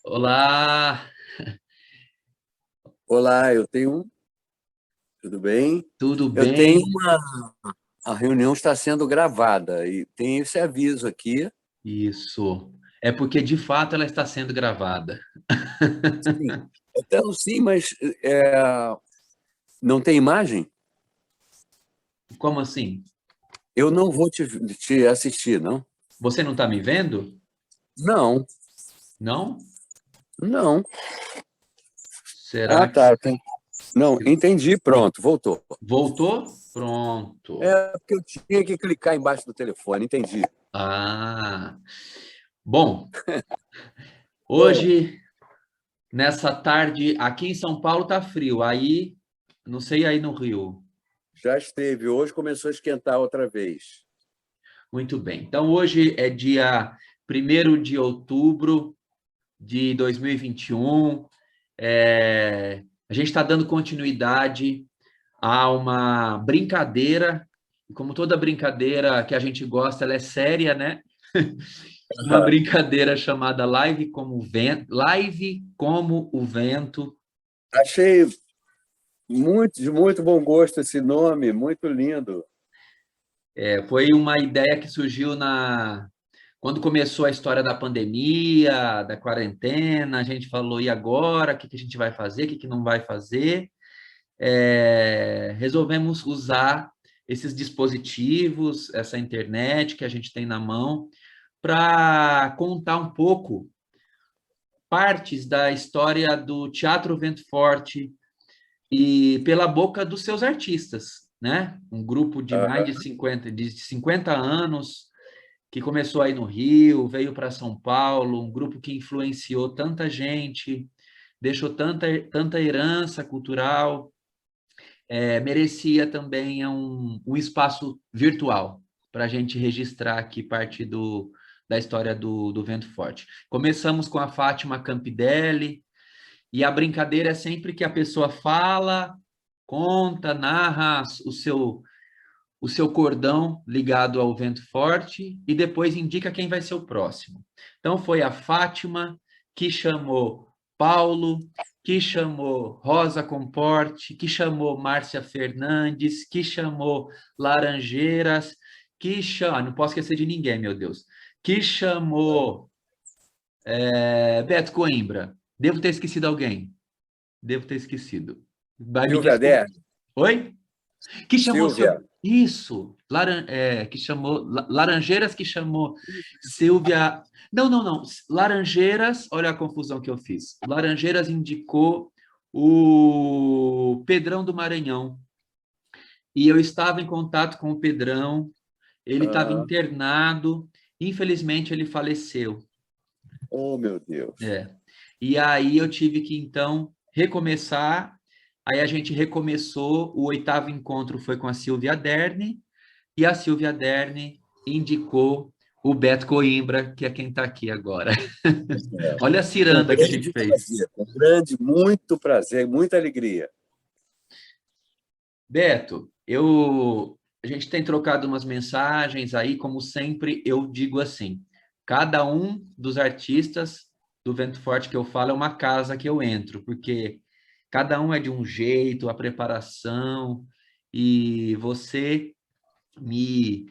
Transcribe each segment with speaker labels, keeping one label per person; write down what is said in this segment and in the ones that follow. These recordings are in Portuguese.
Speaker 1: Olá,
Speaker 2: Olá, tudo bem?
Speaker 1: tudo
Speaker 2: Eu tenho
Speaker 1: bem?
Speaker 2: a reunião está sendo gravada e tem esse aviso aqui.
Speaker 1: Isso. É porque de fato ela está sendo gravada.
Speaker 2: Sim. Então, sim, mas não tem imagem?
Speaker 1: Como assim?
Speaker 2: Eu não vou te assistir, não?
Speaker 1: Você não está me vendo?
Speaker 2: Não,
Speaker 1: Não?
Speaker 2: não. Ah,
Speaker 1: Será
Speaker 2: tá. Não,
Speaker 1: que
Speaker 2: entendi. Pronto, voltou.
Speaker 1: voltou? Pronto.
Speaker 2: É porque eu tinha que clicar embaixo do telefone, entendi.
Speaker 1: Ah, bom,
Speaker 2: Bom,
Speaker 1: hoje, nessa tarde, aqui em São Paulo tá frio, aí, não sei aí no Rio.
Speaker 2: já esteve. Hoje começou a esquentar outra vez.
Speaker 1: Muito bem. Então, hoje é dia 1º de outubro de 2021. A gente está dando continuidade a uma brincadeira, e como toda brincadeira que a gente gosta, ela é séria, né? Uma
Speaker 2: Aham.
Speaker 1: brincadeira chamada Live como o Vento.
Speaker 2: Achei de muito bom gosto esse nome, muito lindo.
Speaker 1: Foi uma ideia que surgiu quando começou a história da pandemia, da quarentena. A gente falou, e agora? O que que a gente vai fazer? O que que não vai fazer? Resolvemos usar esses dispositivos, essa internet que a gente tem na mão, para contar um pouco partes da história do Teatro Vento Forte e pela boca dos seus artistas, né? Um grupo de mais
Speaker 2: Aham.
Speaker 1: de 50 anos que começou aí no Rio, veio para São Paulo, um grupo que influenciou tanta gente, deixou tanta herança cultural, merecia também um espaço virtual para a gente registrar aqui parte da história do Vento Forte. Começamos com a Fátima Campidelli, e a brincadeira é sempre que a pessoa fala, conta, narra o seu cordão ligado ao vento forte e depois indica quem vai ser o próximo. Então foi a Fátima que chamou Paulo, que chamou Rosa Comporte, que chamou Márcia Fernandes, que chamou Laranjeiras, que chamou, não posso esquecer de ninguém, meu Deus, que chamou Beto Coimbra. Devo ter esquecido alguém. Devo ter esquecido. Vai me
Speaker 2: Silvia
Speaker 1: desculpar.
Speaker 2: Der,
Speaker 1: Oi? Que chamou
Speaker 2: Silvia.
Speaker 1: seu. Isso, que chamou Laranjeiras, que chamou Silvia. Não, não, não. Laranjeiras, olha a confusão que eu fiz. Laranjeiras indicou o Pedrão do Maranhão. E eu estava em contato com o Pedrão, ele estava
Speaker 2: Ah,
Speaker 1: internado, infelizmente ele faleceu.
Speaker 2: oh, meu Deus.
Speaker 1: É. E aí eu tive que, então, recomeçar. Aí a gente recomeçou, o oitavo encontro foi com a Silvia Derne, e a Silvia Derne indicou o Beto Coimbra, que é quem está aqui agora. Olha a
Speaker 2: Com
Speaker 1: ciranda que a gente
Speaker 2: grande
Speaker 1: fez.
Speaker 2: prazer, com grande, muito prazer, muita alegria.
Speaker 1: Beto, a gente tem trocado umas mensagens aí, como sempre, eu digo assim: cada um dos artistas do Vento Forte que eu falo é uma casa que eu entro, porque cada um é de um jeito, a preparação, e você me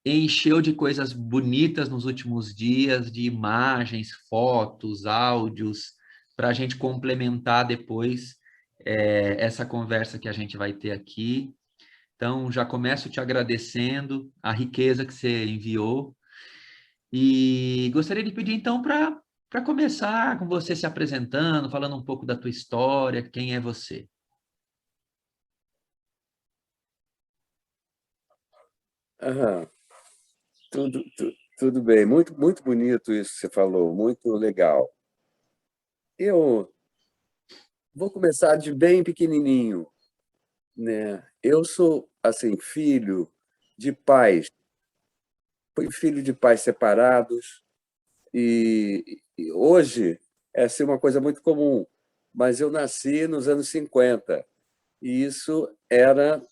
Speaker 1: encheu de coisas bonitas nos últimos dias, de imagens, fotos, áudios, para a gente complementar depois essa conversa que a gente vai ter aqui. Então, já começo te agradecendo a riqueza que você enviou e gostaria de pedir então para começar com você se apresentando, falando um pouco da tua história, quem é você.
Speaker 2: Aham, tudo bem. Muito, muito bonito isso que você falou, muito legal. Eu vou começar de bem pequenininho, né? Eu sou, assim, fui filho de pais separados e hoje é assim, uma coisa muito comum, mas eu nasci nos anos 50. E isso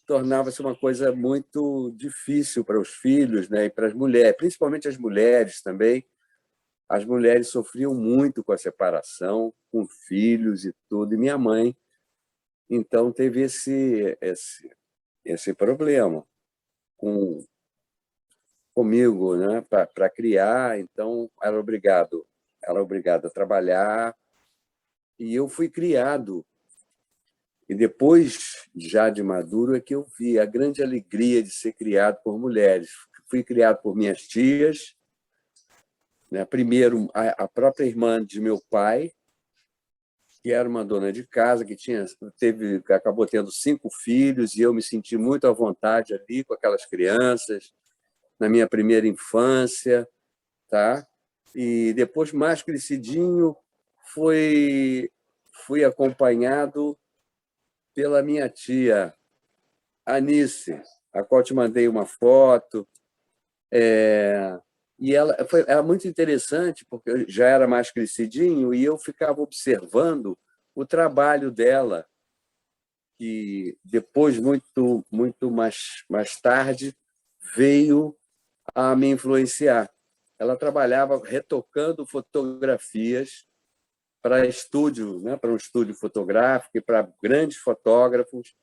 Speaker 2: tornava-se uma coisa muito difícil para os filhos, né, e para as mulheres, principalmente as mulheres também, as mulheres sofriam muito com a separação, com filhos e tudo, e minha mãe, então, teve esse problema comigo, né, para criar, então era obrigado a trabalhar, e eu fui criado. E depois, já de maduro, é que eu vi a grande alegria de ser criado por mulheres. Fui criado por minhas tias, né? Primeiro, a própria irmã de meu pai, que era uma dona de casa, que acabou tendo 5 filhos, e eu me senti muito à vontade ali com aquelas crianças, na minha primeira infância. Tá? E depois, mais crescidinho, fui acompanhado pela minha tia Anice, a qual te mandei uma foto. E era muito interessante, porque eu já era mais crescidinho e eu ficava observando o trabalho dela, que depois, muito mais tarde, veio a me influenciar. Ela trabalhava retocando fotografias para estúdio, né, para um estúdio fotográfico e para grandes fotógrafos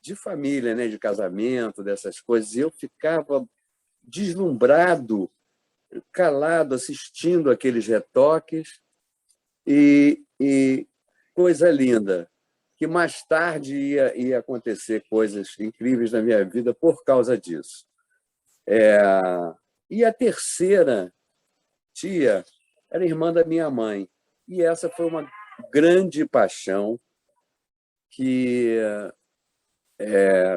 Speaker 2: de família, né, de casamento, dessas coisas. E eu ficava deslumbrado, calado, assistindo aqueles retoques e coisa linda, que mais tarde ia acontecer coisas incríveis na minha vida por causa disso. E a terceira tia era irmã da minha mãe, e essa foi uma grande paixão que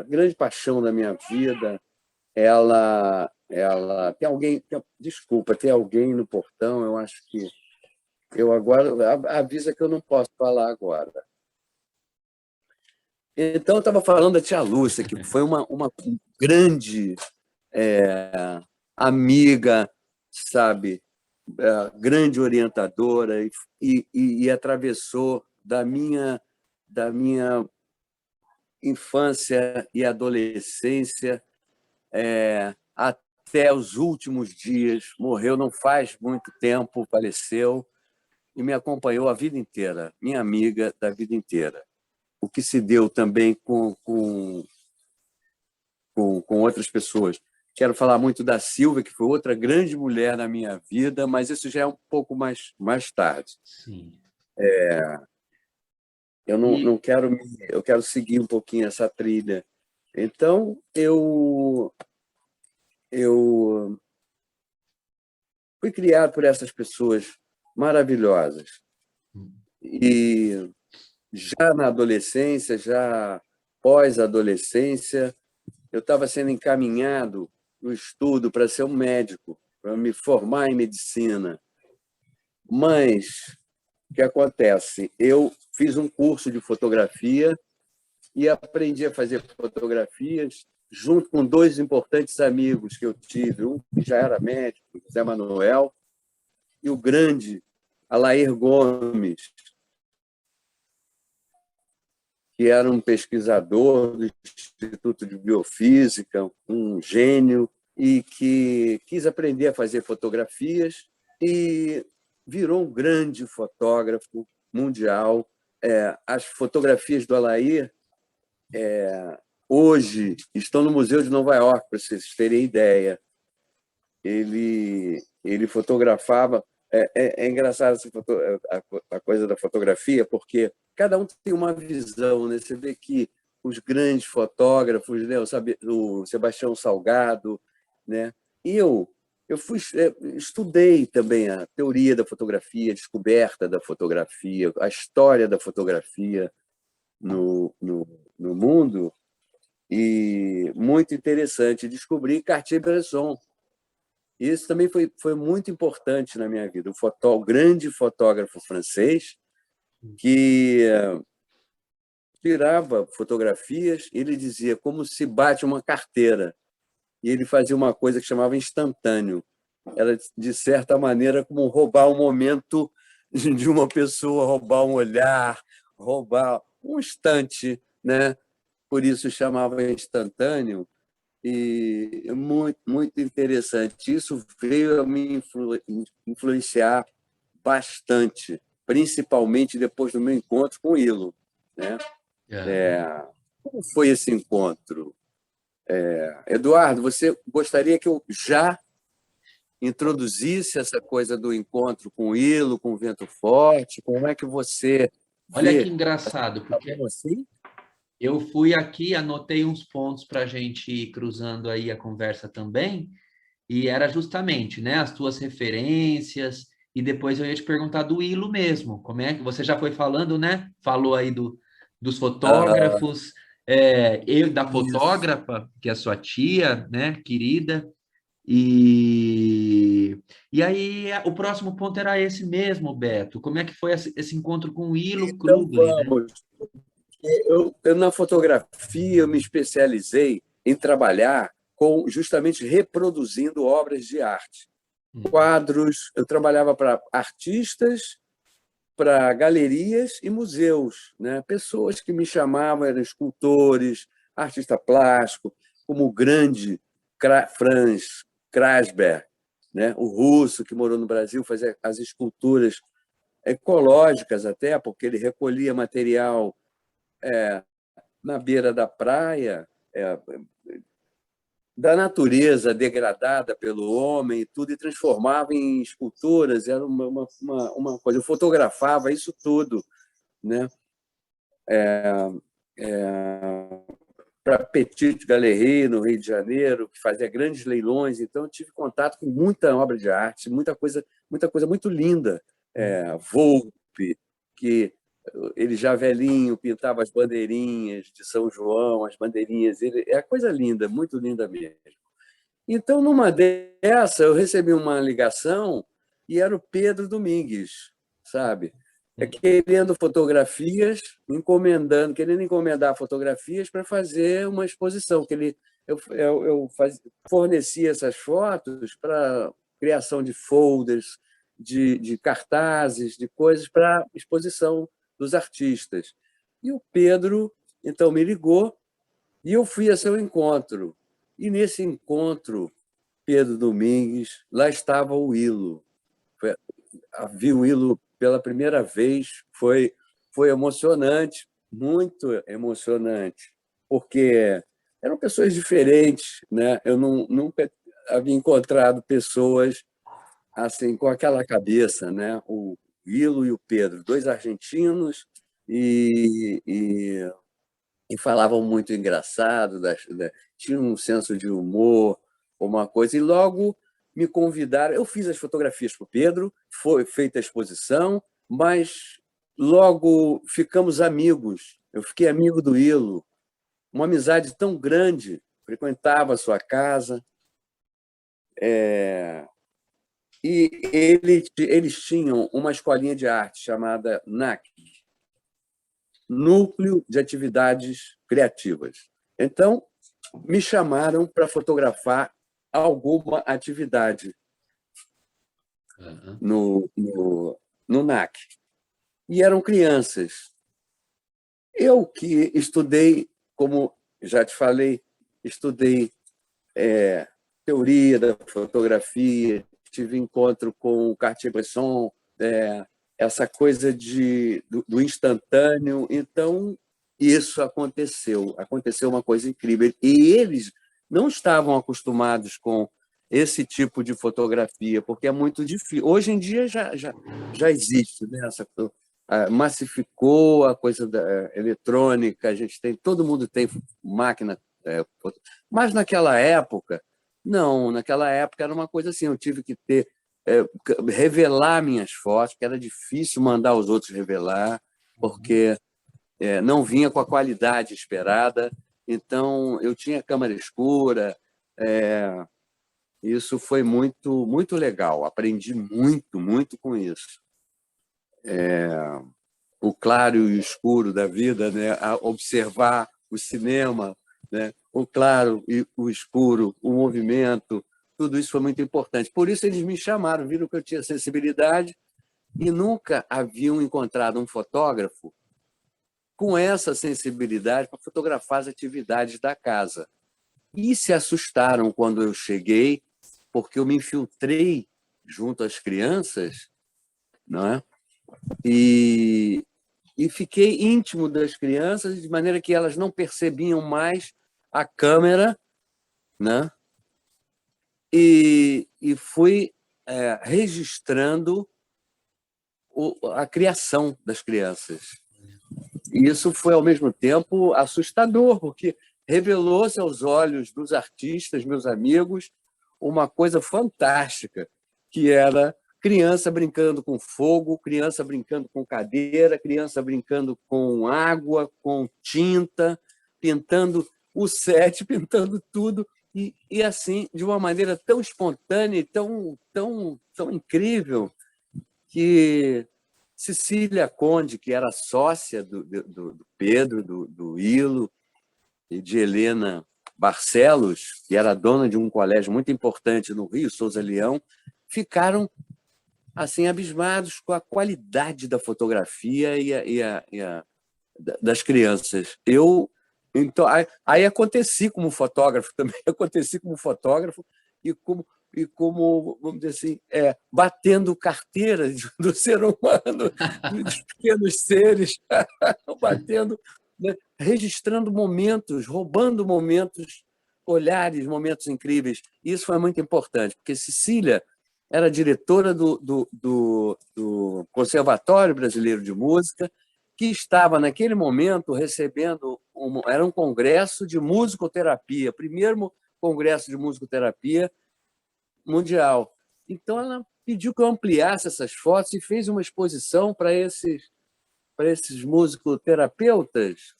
Speaker 2: grande paixão da minha vida. Ela tem alguém, desculpa, tem alguém no portão, eu acho que eu agora avisa que eu não posso falar agora. Então, eu estava falando da tia Lúcia, que foi uma grande amiga, sabe, grande orientadora e atravessou da minha infância e adolescência até os últimos dias. Morreu não faz muito tempo, faleceu e me acompanhou a vida inteira, minha amiga da vida inteira. O que se deu também com outras pessoas. Quero falar muito da Silvia, que foi outra grande mulher na minha vida, mas isso já é um pouco mais tarde.
Speaker 1: Sim.
Speaker 2: Não quero eu quero seguir um pouquinho essa trilha. Então, eu fui criado por essas pessoas maravilhosas. E já na adolescência, já pós-adolescência, eu estava sendo encaminhado no estudo para ser um médico, para me formar em medicina. Mas o que acontece? Eu fiz um curso de fotografia e aprendi a fazer fotografias junto com 2 importantes amigos que eu tive, um que já era médico, José Manuel, e o grande Alair Gomes, que era um pesquisador do Instituto de Biofísica, um gênio, e que quis aprender a fazer fotografias e virou um grande fotógrafo mundial. As fotografias do Alair hoje estão no Museu de Nova York, para vocês terem ideia. Ele fotografava. É engraçado a coisa da fotografia, porque cada um tem uma visão, né? Você vê que os grandes fotógrafos, né? O Sebastião Salgado, né? E eu estudei também a teoria da fotografia, a descoberta da fotografia, a história da fotografia no mundo, e muito interessante. Descobri Cartier-Bresson. Isso também foi muito importante na minha vida. O grande fotógrafo francês que tirava fotografias, ele dizia como se bate uma carteira. E ele fazia uma coisa que chamava instantâneo. Era, de certa maneira, como roubar um momento de uma pessoa, roubar um olhar, roubar um instante, né? Por isso chamava instantâneo. E muito interessante. Isso veio a me influenciar bastante, principalmente depois do meu encontro com o Ilo, né? Como foi esse encontro? Eduardo, você gostaria que eu já introduzisse essa coisa do encontro com o Ilo, com o Vento Forte? Como é que você
Speaker 1: Olha que
Speaker 2: vê?
Speaker 1: engraçado,
Speaker 2: Tá
Speaker 1: porque
Speaker 2: bom assim?
Speaker 1: eu fui aqui, anotei uns pontos para a gente ir cruzando aí a conversa também, e era justamente, né, as tuas referências, e depois eu ia te perguntar do Ilo mesmo, como é que você já foi falando, né? Falou aí dos
Speaker 2: Aham,
Speaker 1: fotógrafos, eu da
Speaker 2: isso.
Speaker 1: fotógrafa, que é a sua tia, né, querida, e aí o próximo ponto era esse mesmo, Beto. Como é que foi esse encontro com o Ilo
Speaker 2: Então,
Speaker 1: Krugli, né?
Speaker 2: vamos. Na fotografia, eu me especializei em trabalhar com justamente reproduzindo obras de arte.
Speaker 1: Uhum.
Speaker 2: Quadros, eu trabalhava para artistas, para galerias e museus, né? Pessoas que me chamavam eram escultores, artista plástico, como o grande Franz Krasberg, né? O russo que morou no Brasil, fazia as esculturas ecológicas até, porque ele recolhia material na beira da praia, da natureza degradada pelo homem e tudo, e transformava em esculturas. Era uma coisa. Eu fotografava isso tudo, né? Para a Petite Galerie, no Rio de Janeiro, que fazia grandes leilões. Então, eu tive contato com muita obra de arte, muita coisa muito linda. Volpe, que ele já velhinho pintava as bandeirinhas de São João, as bandeirinhas. É coisa linda, muito linda mesmo. Então, numa dessa, eu recebi uma ligação e era o Pedro Domingues, sabe? Querendo fotografias, querendo encomendar fotografias para fazer uma exposição. Eu fornecia essas fotos para criação de folders, de cartazes, de coisas para exposição dos artistas. E o Pedro, então, me ligou e eu fui a seu encontro. E nesse encontro, Pedro Domingues, lá estava o Ilo. Vi o Ilo pela primeira vez, foi emocionante, muito emocionante, porque eram pessoas diferentes, né? Eu nunca havia encontrado pessoas assim com aquela cabeça, né? O Ilo e o Pedro, dois argentinos e falavam muito engraçado, tinham um senso de humor, uma coisa, e logo me convidaram. Eu fiz as fotografias para o Pedro, foi feita a exposição, mas logo ficamos amigos. Eu fiquei amigo do Ilo, uma amizade tão grande, frequentava a sua casa, e eles tinham uma escolinha de arte chamada NAC, Núcleo de Atividades Criativas. Então, me chamaram para fotografar alguma atividade
Speaker 1: Uhum.
Speaker 2: no NAC. E eram crianças. Eu que estudei, como já te falei, estudei teoria da fotografia, tive encontro com o Cartier-Bresson, essa coisa do instantâneo. Então, isso aconteceu uma coisa incrível. E eles não estavam acostumados com esse tipo de fotografia, porque é muito difícil. Hoje em dia já existe, né? Massificou a coisa da eletrônica, todo mundo tem máquina, mas naquela época, não, naquela época era uma coisa assim, eu tive que é, revelar minhas fotos, que era difícil mandar os outros revelar, porque não vinha com a qualidade esperada. Então, eu tinha câmera escura. Isso foi muito, muito legal. Aprendi muito, muito com isso. O claro e o escuro da vida, né? A observar o cinema, né? O claro e o escuro, o movimento, tudo isso foi muito importante. Por isso eles me chamaram, viram que eu tinha sensibilidade e nunca haviam encontrado um fotógrafo com essa sensibilidade para fotografar as atividades da casa. E se assustaram quando eu cheguei, porque eu me infiltrei junto às crianças não é? E, e fiquei íntimo das crianças, de maneira que elas não percebiam mais a câmera, né? E fui registrando a criação das crianças. E isso foi, ao mesmo tempo, assustador, porque revelou-se aos olhos dos artistas, meus amigos, uma coisa fantástica, que era criança brincando com fogo, criança brincando com cadeira, criança brincando com água, com tinta, pintando o set, pintando tudo, e assim, de uma maneira tão espontânea e tão incrível, que Cecília Conde, que era sócia do Pedro, do Ilo e de Helena Barcelos, que era dona de um colégio muito importante no Rio, Souza Leão, ficaram assim abismados com a qualidade da fotografia das crianças. Então, aí aconteci como fotógrafo também, aconteci como fotógrafo e como vamos dizer assim, batendo carteira do ser humano, dos pequenos seres, batendo, né, registrando momentos, roubando momentos, olhares, momentos incríveis. Isso foi muito importante, porque Cecília era diretora do Conservatório Brasileiro de Música, que estava, naquele momento, recebendo era um congresso de musicoterapia, primeiro congresso de musicoterapia mundial. Então, ela pediu que eu ampliasse essas fotos e fez uma exposição para esses musicoterapeutas.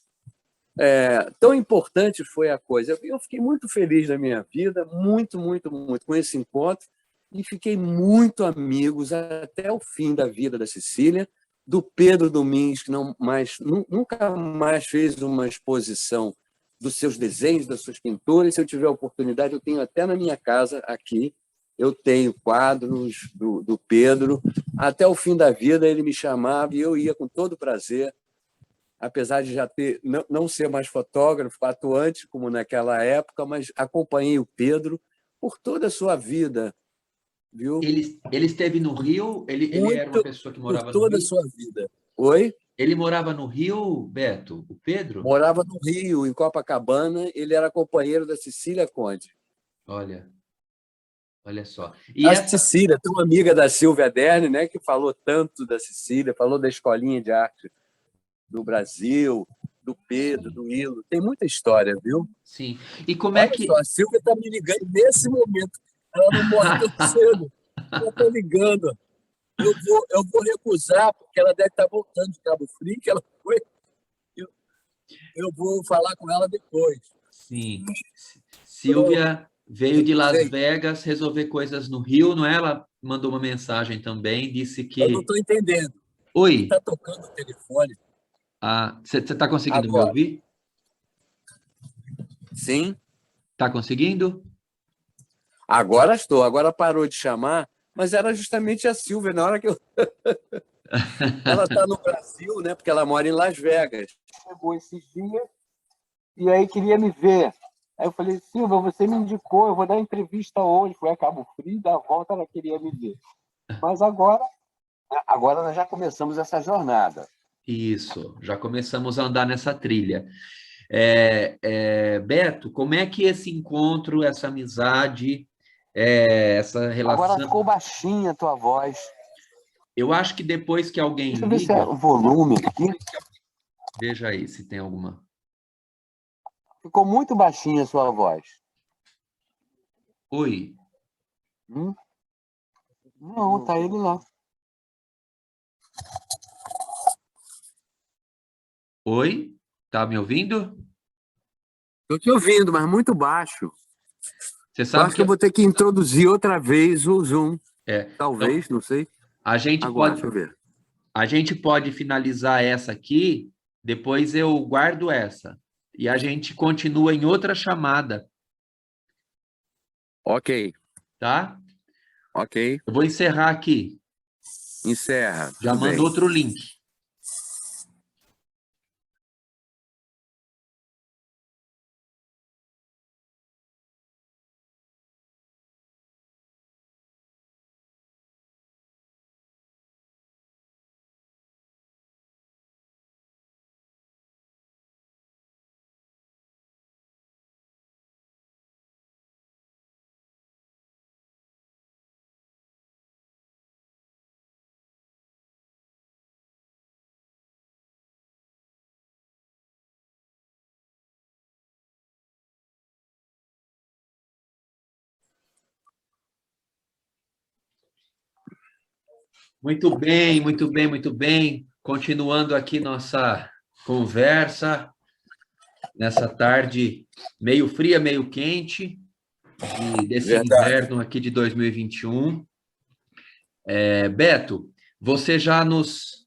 Speaker 2: Tão importante foi a coisa. Eu fiquei muito feliz na minha vida, muito, muito, muito, com esse encontro, e fiquei muito amigos até o fim da vida da Cecília, do Pedro Domingues, que nunca mais fez uma exposição dos seus desenhos, das suas pinturas. Se eu tiver oportunidade, eu tenho até na minha casa aqui, eu tenho quadros do Pedro. Até o fim da vida ele me chamava e eu ia com todo prazer, apesar de já não ser mais fotógrafo, atuante como naquela época, mas acompanhei o Pedro por toda a sua vida, viu?
Speaker 1: Ele esteve no Rio, ele era uma
Speaker 2: Muito
Speaker 1: pessoa que
Speaker 2: por
Speaker 1: morava no
Speaker 2: toda a
Speaker 1: Rio.
Speaker 2: sua vida. Oi?
Speaker 1: Ele morava no Rio, Beto, o Pedro?
Speaker 2: Morava no Rio, em Copacabana, ele era companheiro da Cecília Conde.
Speaker 1: Olha, olha só. E
Speaker 2: A
Speaker 1: essa,
Speaker 2: Cecília, tão amiga da Silvia Aderne, né, que falou tanto da Cecília, falou da Escolinha de Arte do Brasil, do Pedro,
Speaker 1: sim,
Speaker 2: do Hilo. Tem muita história, viu?
Speaker 1: sim. E como é
Speaker 2: Olha só,
Speaker 1: que
Speaker 2: a Silvia está me ligando nesse momento. Ela não morre tão cedo. Ela está ligando. Eu vou recusar, porque ela deve estar voltando de Cabo Frio, que ela foi. Eu, eu vou falar com ela depois.
Speaker 1: sim.
Speaker 2: Pronto.
Speaker 1: Silvia veio de Las
Speaker 2: Sei.
Speaker 1: Vegas resolver coisas no Rio, não é? Ela mandou uma mensagem também, disse
Speaker 2: Eu não
Speaker 1: que.
Speaker 2: estou entendendo.
Speaker 1: Oi,
Speaker 2: Está tocando o telefone
Speaker 1: você está conseguindo me
Speaker 2: agora.
Speaker 1: ouvir?
Speaker 2: Sim,
Speaker 1: Está conseguindo?
Speaker 2: agora estou. Agora parou de chamar, mas era justamente a Silvia, na hora que eu. Ela está no Brasil, né? Porque ela mora em Las Vegas. Chegou esses dias e aí queria me ver. Aí eu falei, Silvia, você me indicou, eu vou dar entrevista hoje. Foi a Cabo Frio, da volta ela queria me ver. Mas agora nós já começamos essa jornada.
Speaker 1: Isso, já começamos a andar nessa trilha. Beto, como é que esse encontro, essa amizade, essa
Speaker 2: Agora
Speaker 1: relação.
Speaker 2: ficou baixinha a tua voz.
Speaker 1: Eu acho que depois que alguém
Speaker 2: Deixa eu ver se é
Speaker 1: liga,
Speaker 2: o volume aqui.
Speaker 1: veja aí se tem alguma.
Speaker 2: Ficou muito baixinha a sua voz.
Speaker 1: Oi,
Speaker 2: Não, tá ele lá.
Speaker 1: oi, tá me ouvindo?
Speaker 2: Estou te ouvindo, mas muito baixo.
Speaker 1: Você
Speaker 2: Eu
Speaker 1: sabe
Speaker 2: acho que eu
Speaker 1: que
Speaker 2: vou ter que introduzir outra vez o Zoom.
Speaker 1: então
Speaker 2: Talvez, não sei.
Speaker 1: a gente
Speaker 2: Agora,
Speaker 1: pode
Speaker 2: deixa eu ver.
Speaker 1: a gente pode finalizar essa aqui, depois eu guardo essa e a gente continua em outra chamada,
Speaker 2: Ok,
Speaker 1: tá?
Speaker 2: ok.
Speaker 1: Eu vou encerrar aqui.
Speaker 2: Encerra,
Speaker 1: Já
Speaker 2: tudo
Speaker 1: mando
Speaker 2: bem.
Speaker 1: outro link. Muito bem, muito bem, muito bem. Continuando aqui nossa conversa, nessa tarde meio fria, meio quente, desse
Speaker 2: Verdade.
Speaker 1: inverno aqui de 2021. Beto, você já nos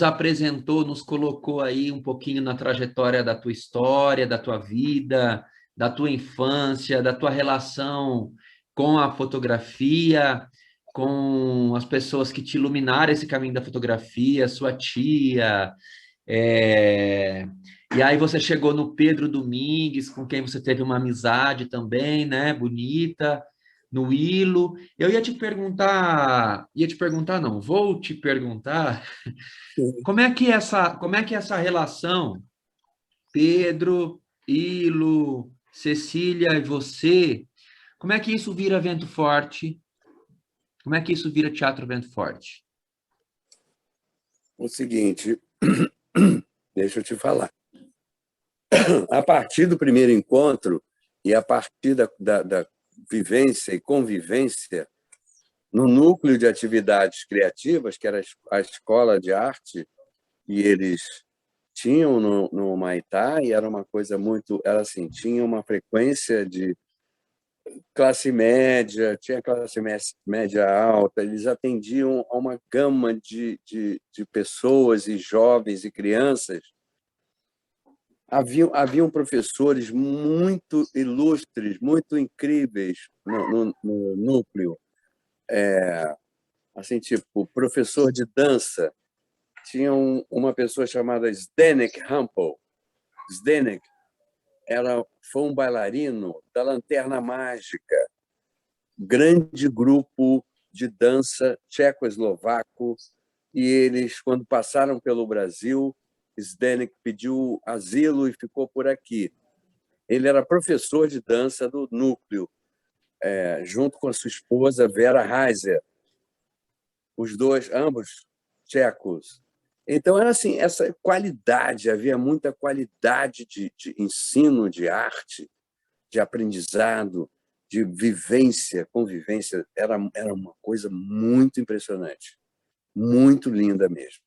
Speaker 1: apresentou, nos colocou aí um pouquinho na trajetória da tua história, da tua vida, da tua infância, da tua relação com a fotografia, com as pessoas que te iluminaram esse caminho da fotografia, sua tia. é, E aí você chegou no Pedro Domingues, com quem você teve uma amizade também, né? Bonita, no Ilo. Eu ia te perguntar, não, vou te perguntar como é que essa relação, Pedro, Ilo, Cecília e você, como é que isso vira Vento Forte? Como é que isso vira Teatro Vento Forte?
Speaker 2: O seguinte, deixa eu te falar. A partir do primeiro encontro e a partir da vivência e convivência no núcleo de atividades criativas, que era a escola de arte, e eles tinham no Maitá, e era uma coisa muito, era assim, tinha uma frequência de classe média, tinha classe média alta, eles atendiam a uma gama de pessoas e jovens e crianças. Haviam professores muito ilustres, muito incríveis no núcleo, assim, tipo, professor de dança. Tinha uma pessoa chamada Zdenek Hampel. Zdenek foi um bailarino da Lanterna Mágica, grande grupo de dança tcheco-eslovaco, e eles, quando passaram pelo Brasil, Zdenek pediu asilo e ficou por aqui. Ele era professor de dança do núcleo, junto com a sua esposa Vera Heiser, os dois, ambos tchecos. Então, era assim, essa qualidade, havia muita qualidade de ensino, de arte, de aprendizado, de vivência, convivência. Era uma coisa muito impressionante, muito linda mesmo.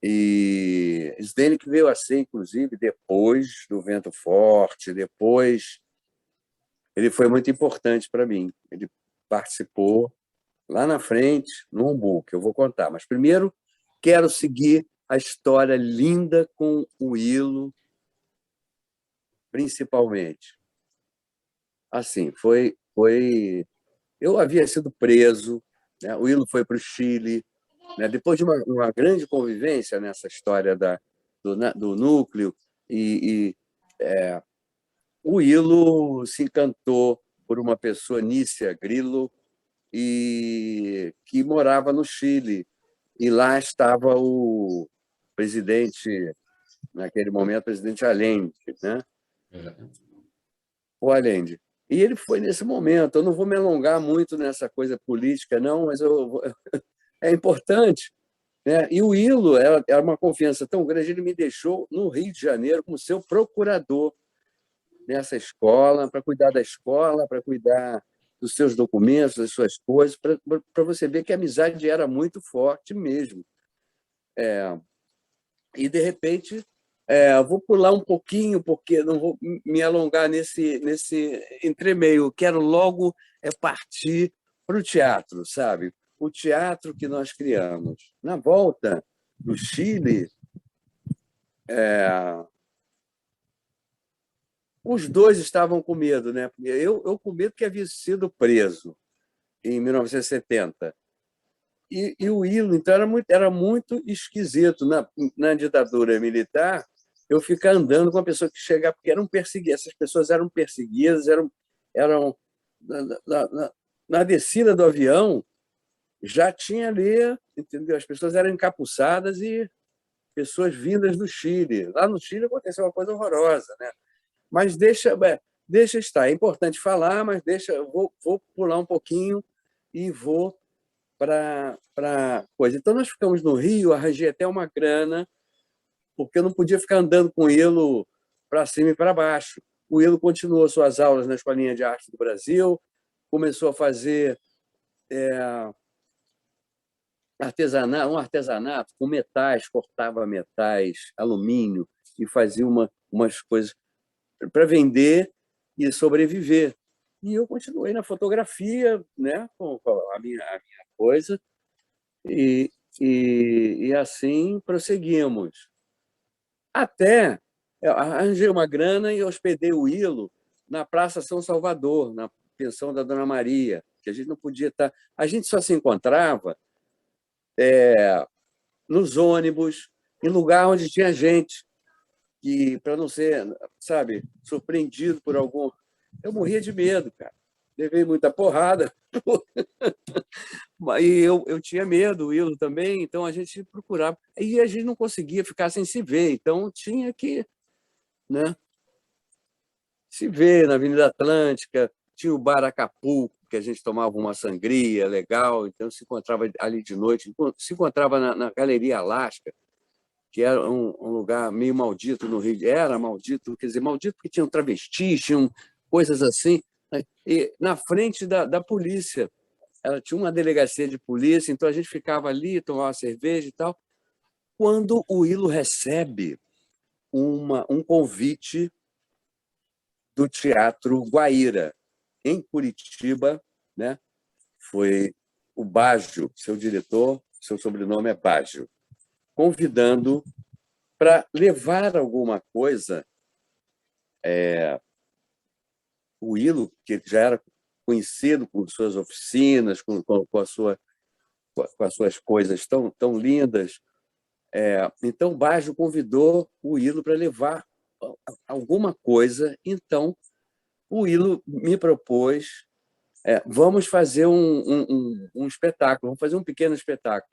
Speaker 2: E Zdenek veio a ser, inclusive, depois do Vento Forte, depois ele foi muito importante para mim. Ele participou lá na frente, no Umbu, que eu vou contar. Mas primeiro quero seguir a história linda com o Ilo, principalmente. Assim, eu havia sido preso, né? O Ilo foi para o Chile, né? Depois de uma grande convivência nessa história do núcleo, e o Ilo se encantou por uma pessoa, Nícia Grillo, e que morava no Chile. E lá estava o presidente, naquele momento, o presidente Allende, né? O Allende. E ele foi nesse momento. Eu não vou me alongar muito nessa coisa política, não, mas é importante. Né? E o Ilo era uma confiança tão grande, ele me deixou no Rio de Janeiro como seu procurador nessa escola, para cuidar da escola, para cuidar dos seus documentos, das suas coisas, para você ver que a amizade era muito forte mesmo. E, de repente, eu vou pular um pouquinho, porque não vou me alongar nesse entremeio. Quero logo partir para o teatro, sabe? O teatro que nós criamos. Na volta do Chile, os dois estavam com medo, né? Eu com medo que havia sido preso em 1970. E o Ilo, então, era muito esquisito. Na ditadura militar, eu ficar andando com uma pessoa que chegava, porque eram perseguidas, essas pessoas eram perseguidas, eram na descida do avião, já tinha ali, entendeu? As pessoas eram encapuçadas e pessoas vindas do Chile. Lá no Chile aconteceu uma coisa horrorosa, né? Mas deixa estar. É importante falar, mas vou pular um pouquinho e vou para coisa. Então, nós ficamos no Rio, arranjei até uma grana, porque eu não podia ficar andando com o Ilo para cima e para baixo. O Ilo continuou suas aulas na Escolinha de Arte do Brasil, começou a fazer um artesanato com metais, cortava metais, alumínio, e fazia umas coisas para vender e sobreviver. E eu continuei na fotografia, né, com a minha coisa, e assim prosseguimos. Até eu arranjei uma grana e hospedei o Ilo na Praça São Salvador, na pensão da Dona Maria, que a gente não podia estar. A gente só se encontrava nos ônibus, em lugar onde tinha gente, que para não ser, sabe, surpreendido por algum. Eu morria de medo, cara. Levei muita porrada. E eu tinha medo, o Ilo também, então a gente procurava. E a gente não conseguia ficar sem se ver, então tinha que, né, se ver na Avenida Atlântica, tinha o Bar Acapulco, que a gente tomava uma sangria legal, então se encontrava ali de noite, se encontrava na Galeria Alaska, que era um lugar meio maldito no Rio. Era maldito, quer dizer, maldito porque tinham travestis, tinham coisas assim, né? E na frente da polícia. Ela tinha uma delegacia de polícia, então a gente ficava ali, tomava cerveja e tal. Quando o Ilo recebe um convite do Teatro Guaíra, em Curitiba, né? Foi o Baggio, seu diretor, seu sobrenome é Baggio, convidando para levar alguma coisa. O Ilo, que já era conhecido com suas oficinas, com as suas coisas tão lindas. Então, o Baggio convidou o Ilo para levar alguma coisa. Então, o Ilo me propôs: vamos fazer um espetáculo, vamos fazer um pequeno espetáculo.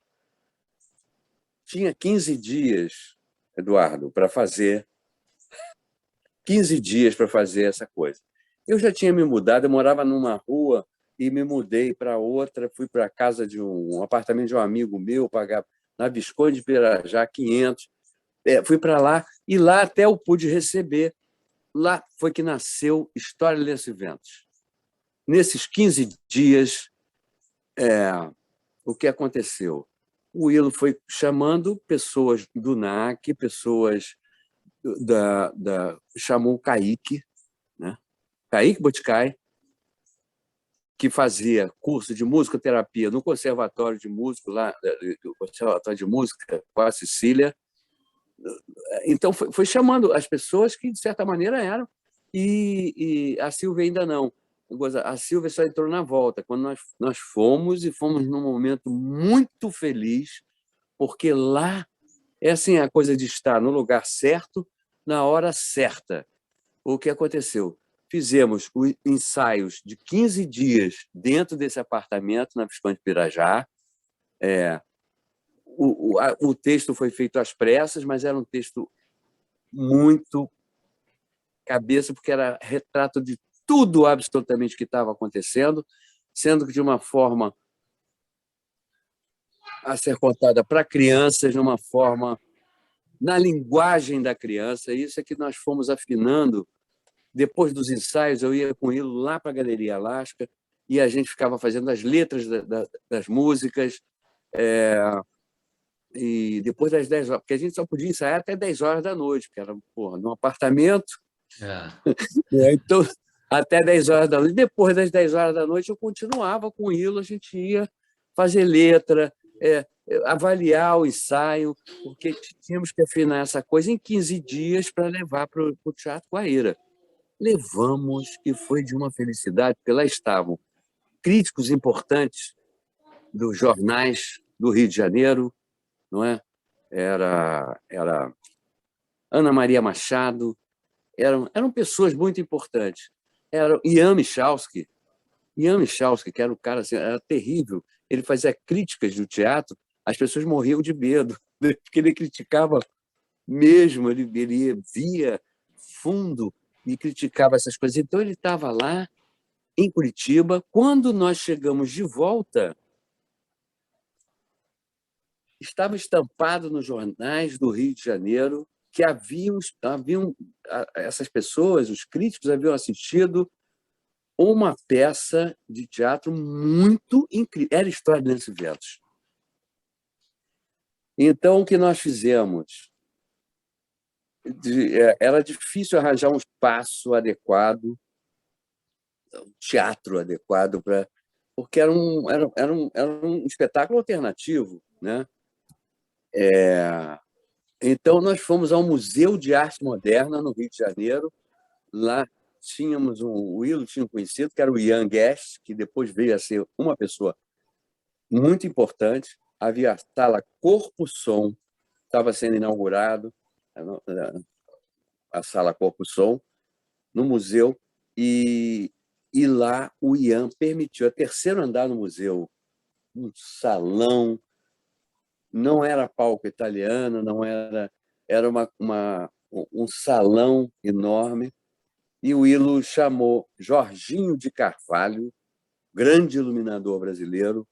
Speaker 2: Tinha 15 dias, Eduardo, para fazer 15 dias para fazer essa coisa. Eu já tinha me mudado, eu morava numa rua e me mudei para outra, fui para a casa de um apartamento de um amigo meu, pagar na Visconde de Pirajá 500. Fui para lá e lá até eu pude receber. Lá foi que nasceu História Lenço e Ventos. Nesses 15 dias, o que aconteceu? O Ilo foi chamando pessoas do NAC, pessoas chamou o Kaique, né? Kaique Boticai, que fazia curso de musicoterapia no Conservatório de Música, lá, do Conservatório de Música com a Cecília. Então, foi chamando as pessoas que, de certa maneira, eram, e a Silvia ainda não. A Silvia só entrou na volta, quando nós fomos, e fomos num momento muito feliz, porque lá é assim a coisa de estar no lugar certo, na hora certa. O que aconteceu? Fizemos ensaios de 15 dias dentro desse apartamento, na Visconde de Pirajá. O texto foi feito às pressas, mas era um texto muito cabeça, porque era retrato de tudo absolutamente que estava acontecendo, sendo que de uma forma a ser contada para crianças, de uma forma na linguagem da criança. Isso é que nós fomos afinando. Depois dos ensaios, eu ia com ele lá para a Galeria Alaska e a gente ficava fazendo as letras das músicas. E depois das 10 horas, porque a gente só podia ensaiar até 10 horas da noite, porque era, porra, num apartamento. Então, até 10 horas da noite. Depois das 10 horas da noite, eu continuava com o Ilo, a gente ia fazer letra, avaliar o ensaio, porque tínhamos que afinar essa coisa em 15 dias para levar para o Teatro Guaíra. Levamos e foi de uma felicidade, porque lá estavam críticos importantes dos jornais do Rio de Janeiro, não é? Era Ana Maria Machado, eram pessoas muito importantes. Era Ian Michalski, que era o cara, assim, era terrível. Ele fazia críticas do teatro, as pessoas morriam de medo, porque ele criticava mesmo, ele via fundo e criticava essas coisas. Então, ele estava lá, em Curitiba. Quando nós chegamos de volta, estava estampado nos jornais do Rio de Janeiro que haviam essas pessoas, os críticos, haviam assistido uma peça de teatro muito incrível. Era História de Lenço e Ventos. Então, o que nós fizemos? Era difícil arranjar um espaço adequado, um teatro adequado para, porque era um espetáculo alternativo, né? Então nós fomos ao Museu de Arte Moderna no Rio de Janeiro. Lá tínhamos o Willo tinha um conhecido que era o Ian Guest, que depois veio a ser uma pessoa muito importante. Havia a sala Corpo Som, estava sendo inaugurado a sala Corpo Som no museu, e lá o Ian permitiu, a terceiro andar no museu, um salão, não era palco italiano, não era, era um salão enorme, e o Willo chamou Jorginho de Carvalho, grande iluminador brasileiro,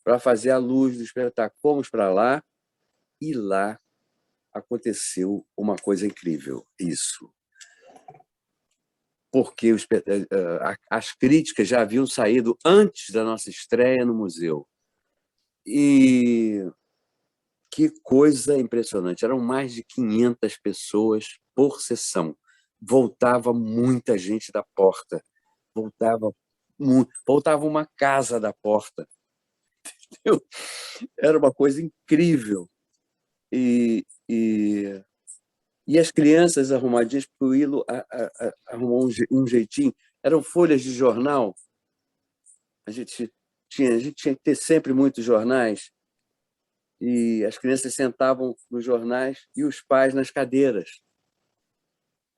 Speaker 2: para fazer a luz do espetáculo. Fomos para lá, e lá aconteceu uma coisa incrível, isso. Porque as críticas já haviam saído antes da nossa estreia no museu. E que coisa impressionante! Eram mais de 500 pessoas por sessão. Voltava muita gente da porta. Voltava uma casa da porta. Era uma coisa incrível. E as crianças arrumadinhas, porque o Willo arrumou um jeitinho. Eram folhas de jornal. A gente tinha que ter sempre muitos jornais. E as crianças sentavam nos jornais e os pais nas cadeiras.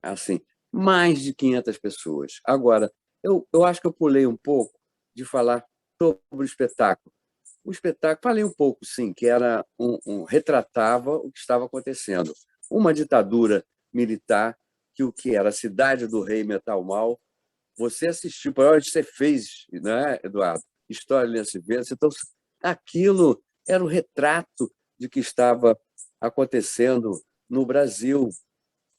Speaker 2: Assim, mais de 500 pessoas. Agora, eu acho que eu pulei um pouco de falar sobre o espetáculo. O espetáculo, falei um pouco, sim, que era retratava o que estava acontecendo. Uma ditadura militar, que o que era a cidade do rei Metal Mal. Você assistiu, provavelmente você fez, né, Eduardo? História Lenço Verde. Então, aquilo era o retrato de que estava acontecendo no Brasil,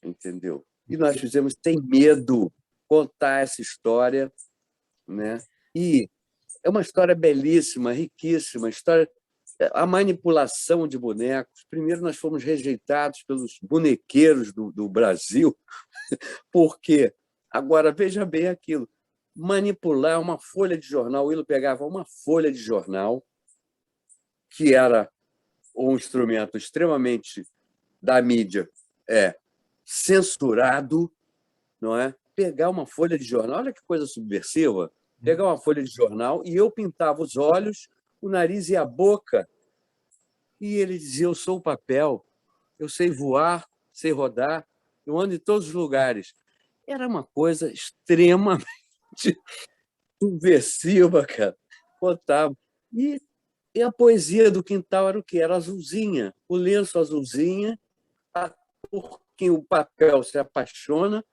Speaker 2: entendeu? E nós fizemos sem medo contar essa história, né? E é uma história belíssima, riquíssima, história. A manipulação de bonecos. Primeiro, nós fomos rejeitados pelos bonequeiros do Brasil, porque, agora, veja bem aquilo, manipular uma folha de jornal. O Willo pegava uma folha de jornal, que era um instrumento extremamente da mídia, censurado, não é? Pegar uma folha de jornal, olha que coisa subversiva, pegar uma folha de jornal e eu pintava os olhos, o nariz e a boca, e ele dizia: eu sou o papel, eu sei voar, sei rodar, eu ando em todos os lugares. Era uma coisa extremamente subversiva, cara. Contava. E a poesia do quintal era o quê? Era azulzinha, o lenço azulzinha, por quem o papel se apaixona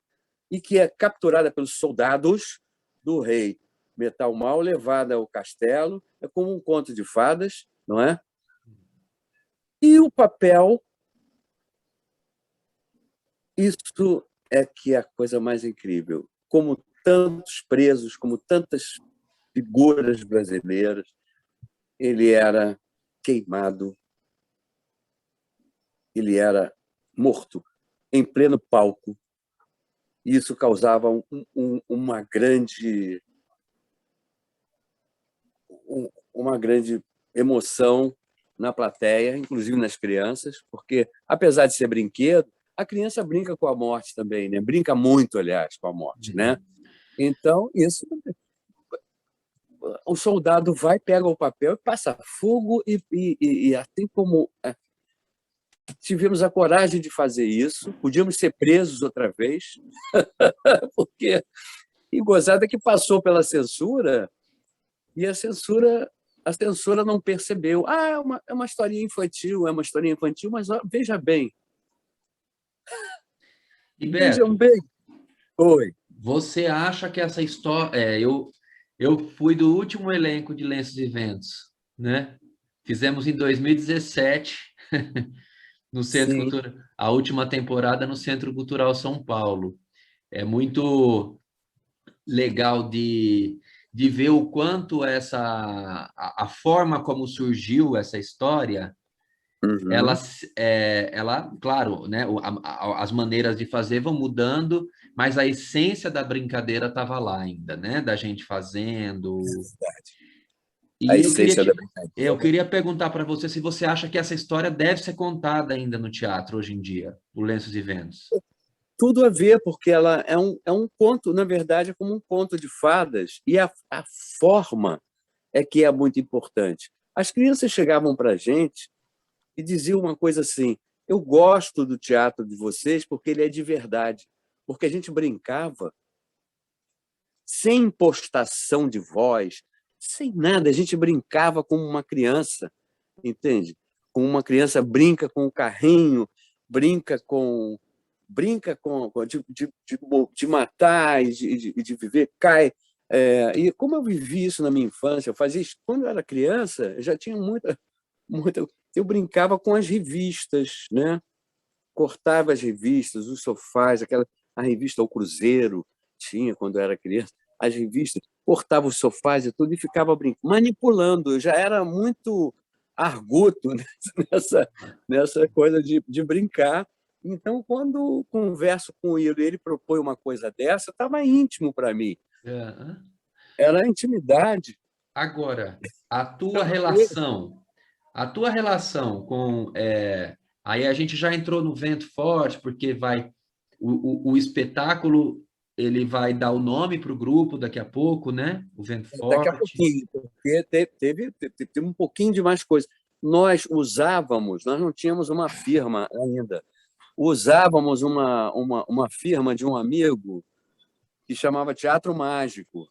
Speaker 2: e que é capturada pelos soldados do rei Metal Mal, levada ao castelo. É como um conto de fadas, não é? E o papel, isso é que é a coisa mais incrível. Como tantos presos, como tantas figuras brasileiras, ele era queimado, ele era morto em pleno palco. E isso causava uma grande emoção na plateia, inclusive nas crianças, porque, apesar de ser brinquedo, a criança brinca com a morte também, né? Brinca muito, aliás, com a morte, né? Então, isso, o soldado vai, pega o papel e passa fogo, e assim como tivemos a coragem de fazer isso, podíamos ser presos outra vez, porque e gozada que passou pela censura, e a censura não percebeu. É uma historinha infantil, mas veja bem.
Speaker 1: E
Speaker 2: Vejam
Speaker 1: Beto,
Speaker 2: bem. Oi.
Speaker 1: você acha que essa história. Eu fui do último elenco de Lenços e Ventos, né? Fizemos em 2017 no Centro
Speaker 2: Sim.
Speaker 1: Cultural, a última temporada no Centro Cultural São Paulo. É muito legal de ver o quanto a forma como surgiu essa história ela,
Speaker 2: Uhum.
Speaker 1: ela, claro, né, as maneiras de fazer vão mudando, mas a essência da brincadeira estava lá ainda, né, da gente fazendo.
Speaker 2: A
Speaker 1: E
Speaker 2: essência da
Speaker 1: eu
Speaker 2: brincadeira.
Speaker 1: queria perguntar para você se você acha que essa história deve ser contada ainda no teatro hoje em dia, o Lenços e Ventos.
Speaker 2: Tudo a ver, porque ela é um conto, na verdade, é como um conto de fadas, e a forma é que é muito importante. As crianças chegavam para a gente e diziam uma coisa assim: eu gosto do teatro de vocês porque ele é de verdade. Porque a gente brincava sem impostação de voz, sem nada. A gente brincava como uma criança, entende? Como uma criança brinca com o carrinho, brinca com de matar e de viver, cai. E como eu vivi isso na minha infância, eu fazia isso quando eu era criança, eu já tinha muita. Eu brincava com as revistas, né? Cortava as revistas, os sofás, a revista O Cruzeiro tinha quando eu era criança, as revistas, cortava os sofás e tudo e ficava brincando, manipulando. Eu já era muito arguto nessa, nessa coisa de brincar. Então, quando converso com o Iro e ele propõe uma coisa dessa, estava íntimo para mim.
Speaker 1: É.
Speaker 2: Era a intimidade.
Speaker 1: Agora, a tua
Speaker 2: Estava com ele.
Speaker 1: relação, a tua relação com, aí a gente já entrou no vento forte, porque vai o espetáculo ele vai dar o nome para o grupo daqui a pouco, né? O vento
Speaker 2: Daqui a
Speaker 1: forte.
Speaker 2: pouquinho, porque teve um pouquinho de mais coisa. Nós não tínhamos uma firma ainda, usávamos uma firma de um amigo que chamava Teatro Mágico.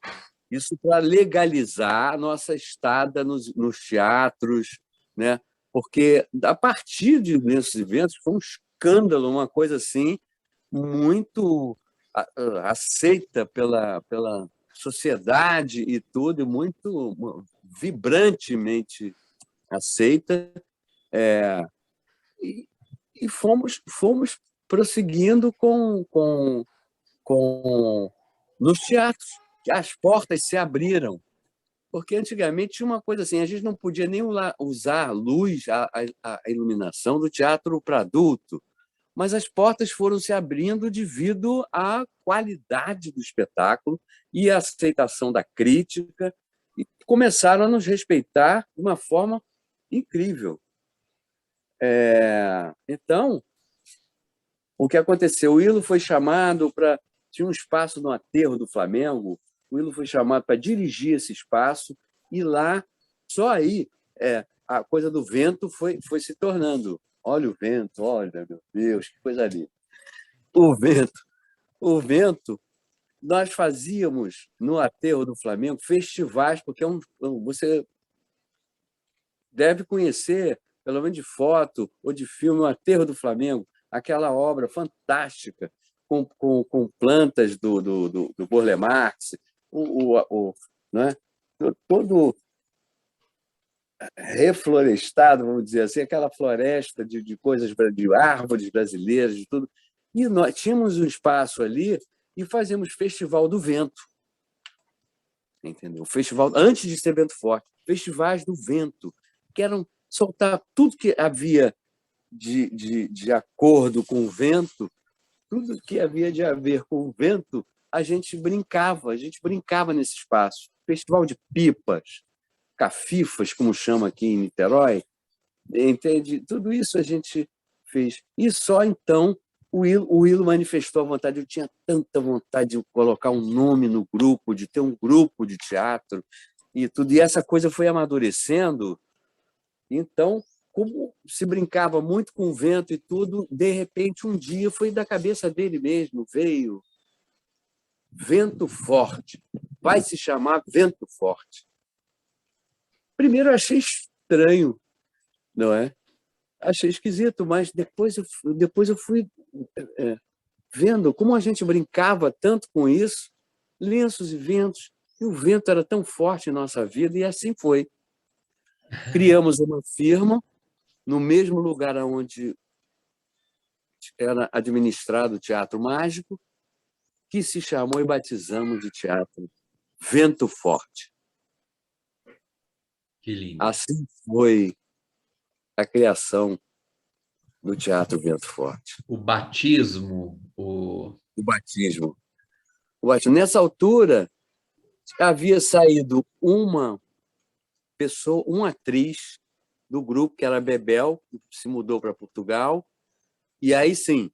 Speaker 2: Isso para legalizar a nossa estada nos teatros, né? Porque a partir desses eventos foi um escândalo, uma coisa assim muito aceita pela sociedade e tudo, muito vibrantemente aceita, e, e fomos prosseguindo com nos teatros. As portas se abriram, porque antigamente tinha uma coisa assim, a gente não podia nem usar a luz, a iluminação do teatro para adulto, mas as portas foram se abrindo devido à qualidade do espetáculo e à aceitação da crítica, e começaram a nos respeitar de uma forma incrível. Então, o que aconteceu? O Ilo foi chamado para. Tinha um espaço no aterro do Flamengo, o Ilo foi chamado para dirigir esse espaço, e lá, só aí, a coisa do vento foi se tornando. Olha o vento, olha, meu Deus, que coisa ali. O vento, o vento, nós fazíamos no aterro do Flamengo festivais, porque você deve conhecer, pelo menos de foto ou de filme, o aterro do Flamengo, aquela obra fantástica com plantas do Burle Marx, né? Todo reflorestado, vamos dizer assim, aquela floresta de coisas, de árvores brasileiras, de tudo. E nós tínhamos um espaço ali e fazíamos Festival do Vento, entendeu? Festival, antes de ser Vento Forte, festivais do vento, que eram soltar tudo que havia de acordo com o vento, tudo que havia de haver com o vento, a gente brincava nesse espaço. Festival de pipas, cafifas, como chama aqui em Niterói, entende? Tudo isso a gente fez. E só então o Will manifestou a vontade. Eu tinha tanta vontade de colocar um nome no grupo, de ter um grupo de teatro e tudo. E essa coisa foi amadurecendo. Então, como se brincava muito com o vento e tudo, de repente, um dia foi da cabeça dele mesmo, veio Vento Forte. Vai se chamar Vento Forte. Primeiro eu achei estranho, não é? Achei esquisito, mas depois eu fui é, vendo como a gente brincava tanto com isso, lenços e ventos, e o vento era tão forte em nossa vida, e assim foi. Criamos uma firma no mesmo lugar onde era administrado o Teatro Mágico, que se chamou e batizamos de Teatro Vento Forte.
Speaker 1: Que lindo.
Speaker 2: Assim foi a criação do Teatro Vento Forte.
Speaker 1: O batismo,
Speaker 2: O batismo. O batismo. Nessa altura, havia saído uma pessoa, uma atriz do grupo, que era a Bebel, que se mudou para Portugal. E aí, sim,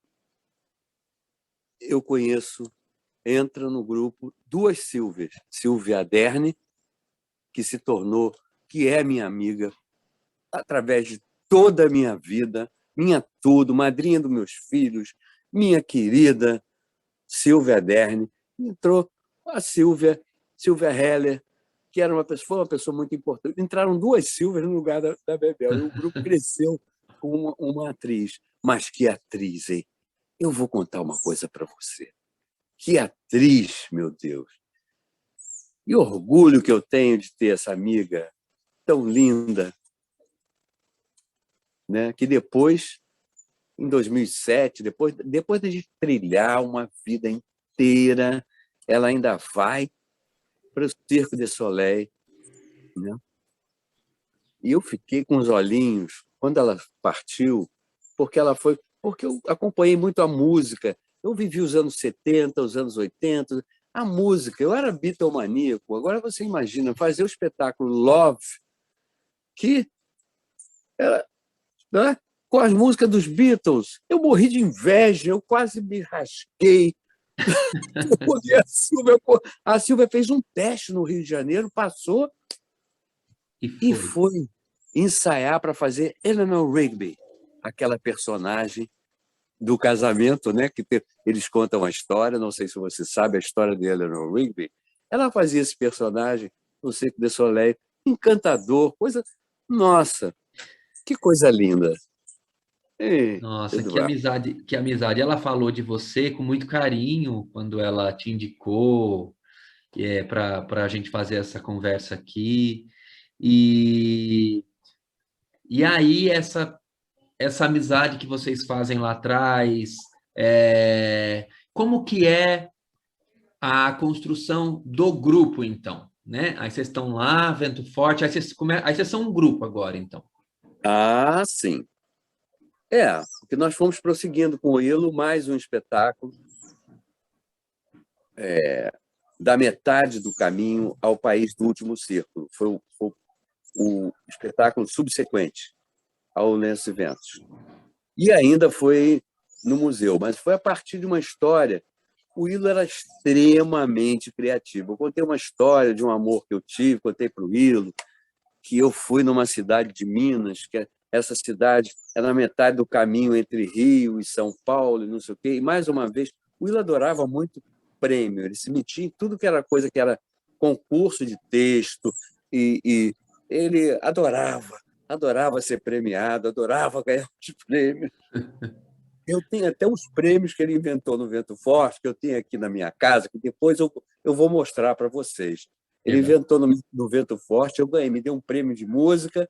Speaker 2: eu conheço, entra no grupo duas Sílvias. Sílvia Aderne, que é minha amiga, através de toda a minha vida, minha tudo, madrinha dos meus filhos, minha querida Sílvia Aderne. Entrou a Sílvia Heller, que foi uma pessoa muito importante. Entraram duas Sílvias no lugar da Bebel, e o grupo cresceu com uma atriz. Mas que atriz, hein? Eu vou contar uma coisa para você. Que atriz, meu Deus! E orgulho que eu tenho de ter essa amiga tão linda, né? Que depois, em 2007, depois de a gente trilhar uma vida inteira, ela ainda vai para o Cirque du Soleil, né? E eu fiquei com os olhinhos quando ela partiu, porque eu acompanhei muito a música. Eu vivi os anos 70, os anos 80, a música. Eu era bitomaníaco. Agora você imagina fazer o espetáculo Love, que era, né, com as músicas dos Beatles. Eu morri de inveja, eu quase me rasguei. A Silvia fez um teste no Rio de Janeiro, passou e foi ensaiar para fazer Eleanor Rigby, aquela personagem do casamento, né? Eles contam a história, não sei se você sabe a história de Eleanor Rigby. Ela fazia esse personagem no Cirque du Soleil, encantador, coisa... Nossa, que coisa linda! Ei,
Speaker 1: Nossa,
Speaker 2: Eduardo.
Speaker 1: que amizade. Ela falou de você com muito carinho quando ela te indicou para a gente fazer essa conversa aqui. E, e aí, essa amizade que vocês fazem lá atrás, como que é a construção do grupo, então? Né? Aí vocês estão lá, Vento Forte, aí vocês são um grupo agora, então.
Speaker 2: Ah, sim. Porque nós fomos prosseguindo com o Ilo, mais um espetáculo, da metade do caminho ao País do Último Círculo. Foi o espetáculo subsequente ao Lenço e Ventos. E ainda foi no museu, mas foi a partir de uma história. O Ilo era extremamente criativo. Eu contei uma história de um amor que eu tive, contei para o Ilo, que eu fui numa cidade de Minas, essa cidade é na metade do caminho entre Rio e São Paulo, e não sei o quê. E, mais uma vez, o Will adorava muito prêmio, ele se metia em tudo que era coisa que era concurso de texto, e ele adorava ser premiado, adorava ganhar os prêmios. Eu tenho até os prêmios que ele inventou no Vento Forte, que eu tenho aqui na minha casa, que depois eu vou mostrar para vocês. Ele
Speaker 1: Legal.
Speaker 2: inventou no Vento Forte, eu ganhei, me deu um prêmio de música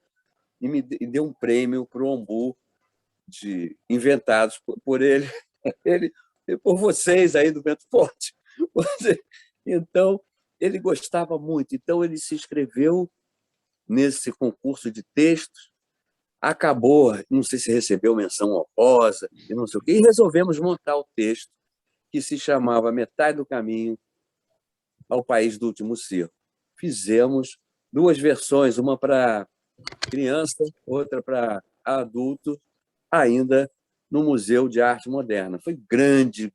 Speaker 2: e deu um prêmio para o Ombu, inventados por ele, ele e por vocês aí do Vento Forte. Então, ele gostava muito. Então, ele se inscreveu nesse concurso de textos, acabou, não sei se recebeu menção honrosa, e não sei o quê, e resolvemos montar o texto que se chamava Metade do Caminho ao País do Último Circo. Fizemos duas versões, uma para criança, outra para adulto, ainda no Museu de Arte Moderna. Foi grande,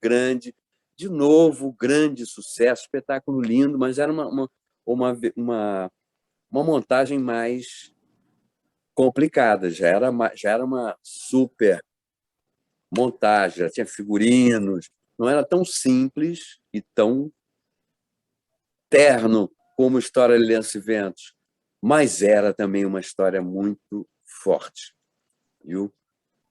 Speaker 2: de novo, grande sucesso, espetáculo lindo, mas era uma montagem mais complicada, já era uma super montagem, já tinha figurinos, não era tão simples e tão terno como História de Lenço e Ventos, mas era também uma história muito forte, viu?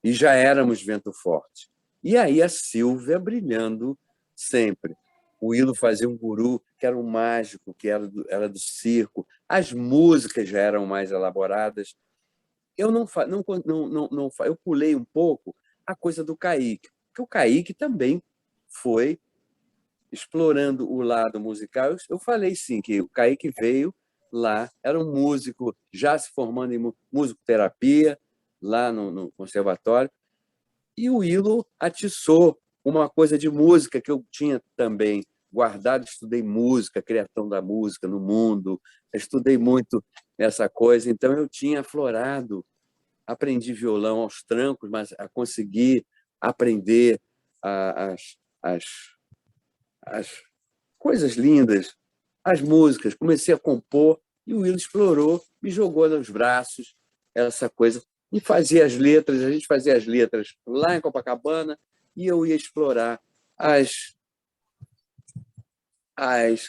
Speaker 2: E já éramos Vento Forte. E aí a Sílvia brilhando sempre. O Ilo fazia um guru, que era um mágico, que era do circo. As músicas já eram mais elaboradas. Eu pulei um pouco a coisa do Kaique, porque o Kaique também foi explorando o lado musical. Eu falei, sim, que o Kaique veio lá, era um músico já se formando em musicoterapia, lá no conservatório, e o Ilo atiçou uma coisa de música que eu tinha também guardado. Estudei música, criação da música no mundo, estudei muito essa coisa, então eu tinha aflorado. Aprendi violão aos trancos, mas a conseguir aprender as, as coisas lindas, as músicas. Comecei a compor e o Will explorou, me jogou nos braços essa coisa e fazia as letras. A gente fazia as letras lá em Copacabana e eu ia explorar as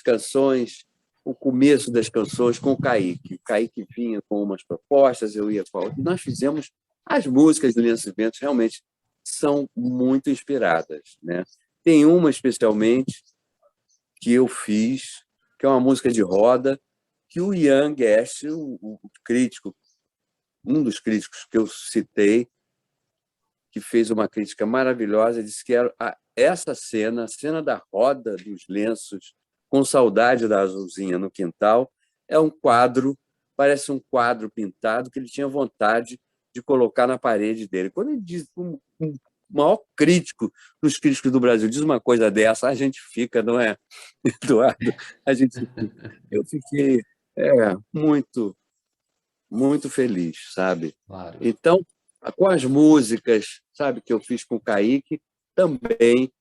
Speaker 2: canções, o começo das canções com o Kaique. O Kaique vinha com umas propostas, eu ia com a outra. Nós fizemos as músicas do Lenços e Ventos, realmente são muito inspiradas, né? Tem uma especialmente que eu fiz, que é uma música de roda, que o Ian Guest, o crítico, um dos críticos que eu citei, que fez uma crítica maravilhosa, disse que era essa cena, a cena da roda dos lenços, com saudade da Azulzinha no quintal, é um quadro, parece um quadro pintado que ele tinha vontade de colocar na parede dele. Quando ele diz, o maior crítico dos críticos do Brasil diz uma coisa dessa, a gente fica, não é, Eduardo? A gente fica. Eu fiquei muito, muito feliz, sabe?
Speaker 1: Claro.
Speaker 2: Então, com as músicas, sabe, que eu fiz com o Kaique, também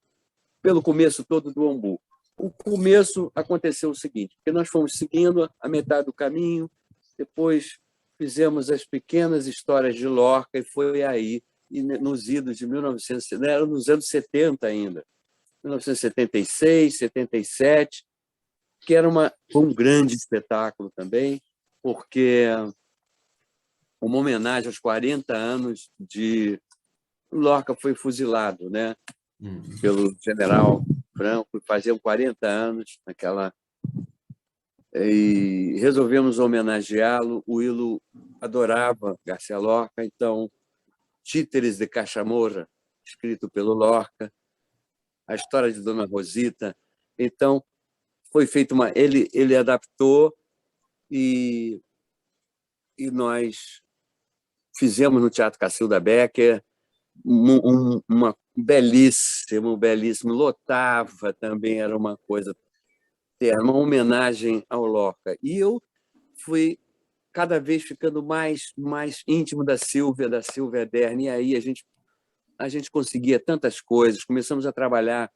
Speaker 2: pelo começo todo do Ombu. O começo aconteceu o seguinte, porque nós fomos seguindo a metade do caminho, depois fizemos as pequenas histórias de Lorca, e foi aí, e nos idos de 1900, era nos anos 70 ainda, 1976, 77, que era foi um grande espetáculo também, porque uma homenagem aos 40 anos de Lorca. Foi fuzilado, né, pelo general Franco, faziam 40 anos naquela, e resolvemos homenageá-lo. O Ilo adorava Garcia Lorca, então Títeres de Cachamorra, escrito pelo Lorca, a história de Dona Rosita. Então foi feito ele adaptou e nós fizemos no Teatro Cacilda Becker uma belíssimo, lotava também, era uma coisa, era uma homenagem ao Lorca. E eu fui cada vez ficando mais íntimo da Silvia Ederni, e aí a gente conseguia tantas coisas, começamos a trabalhar,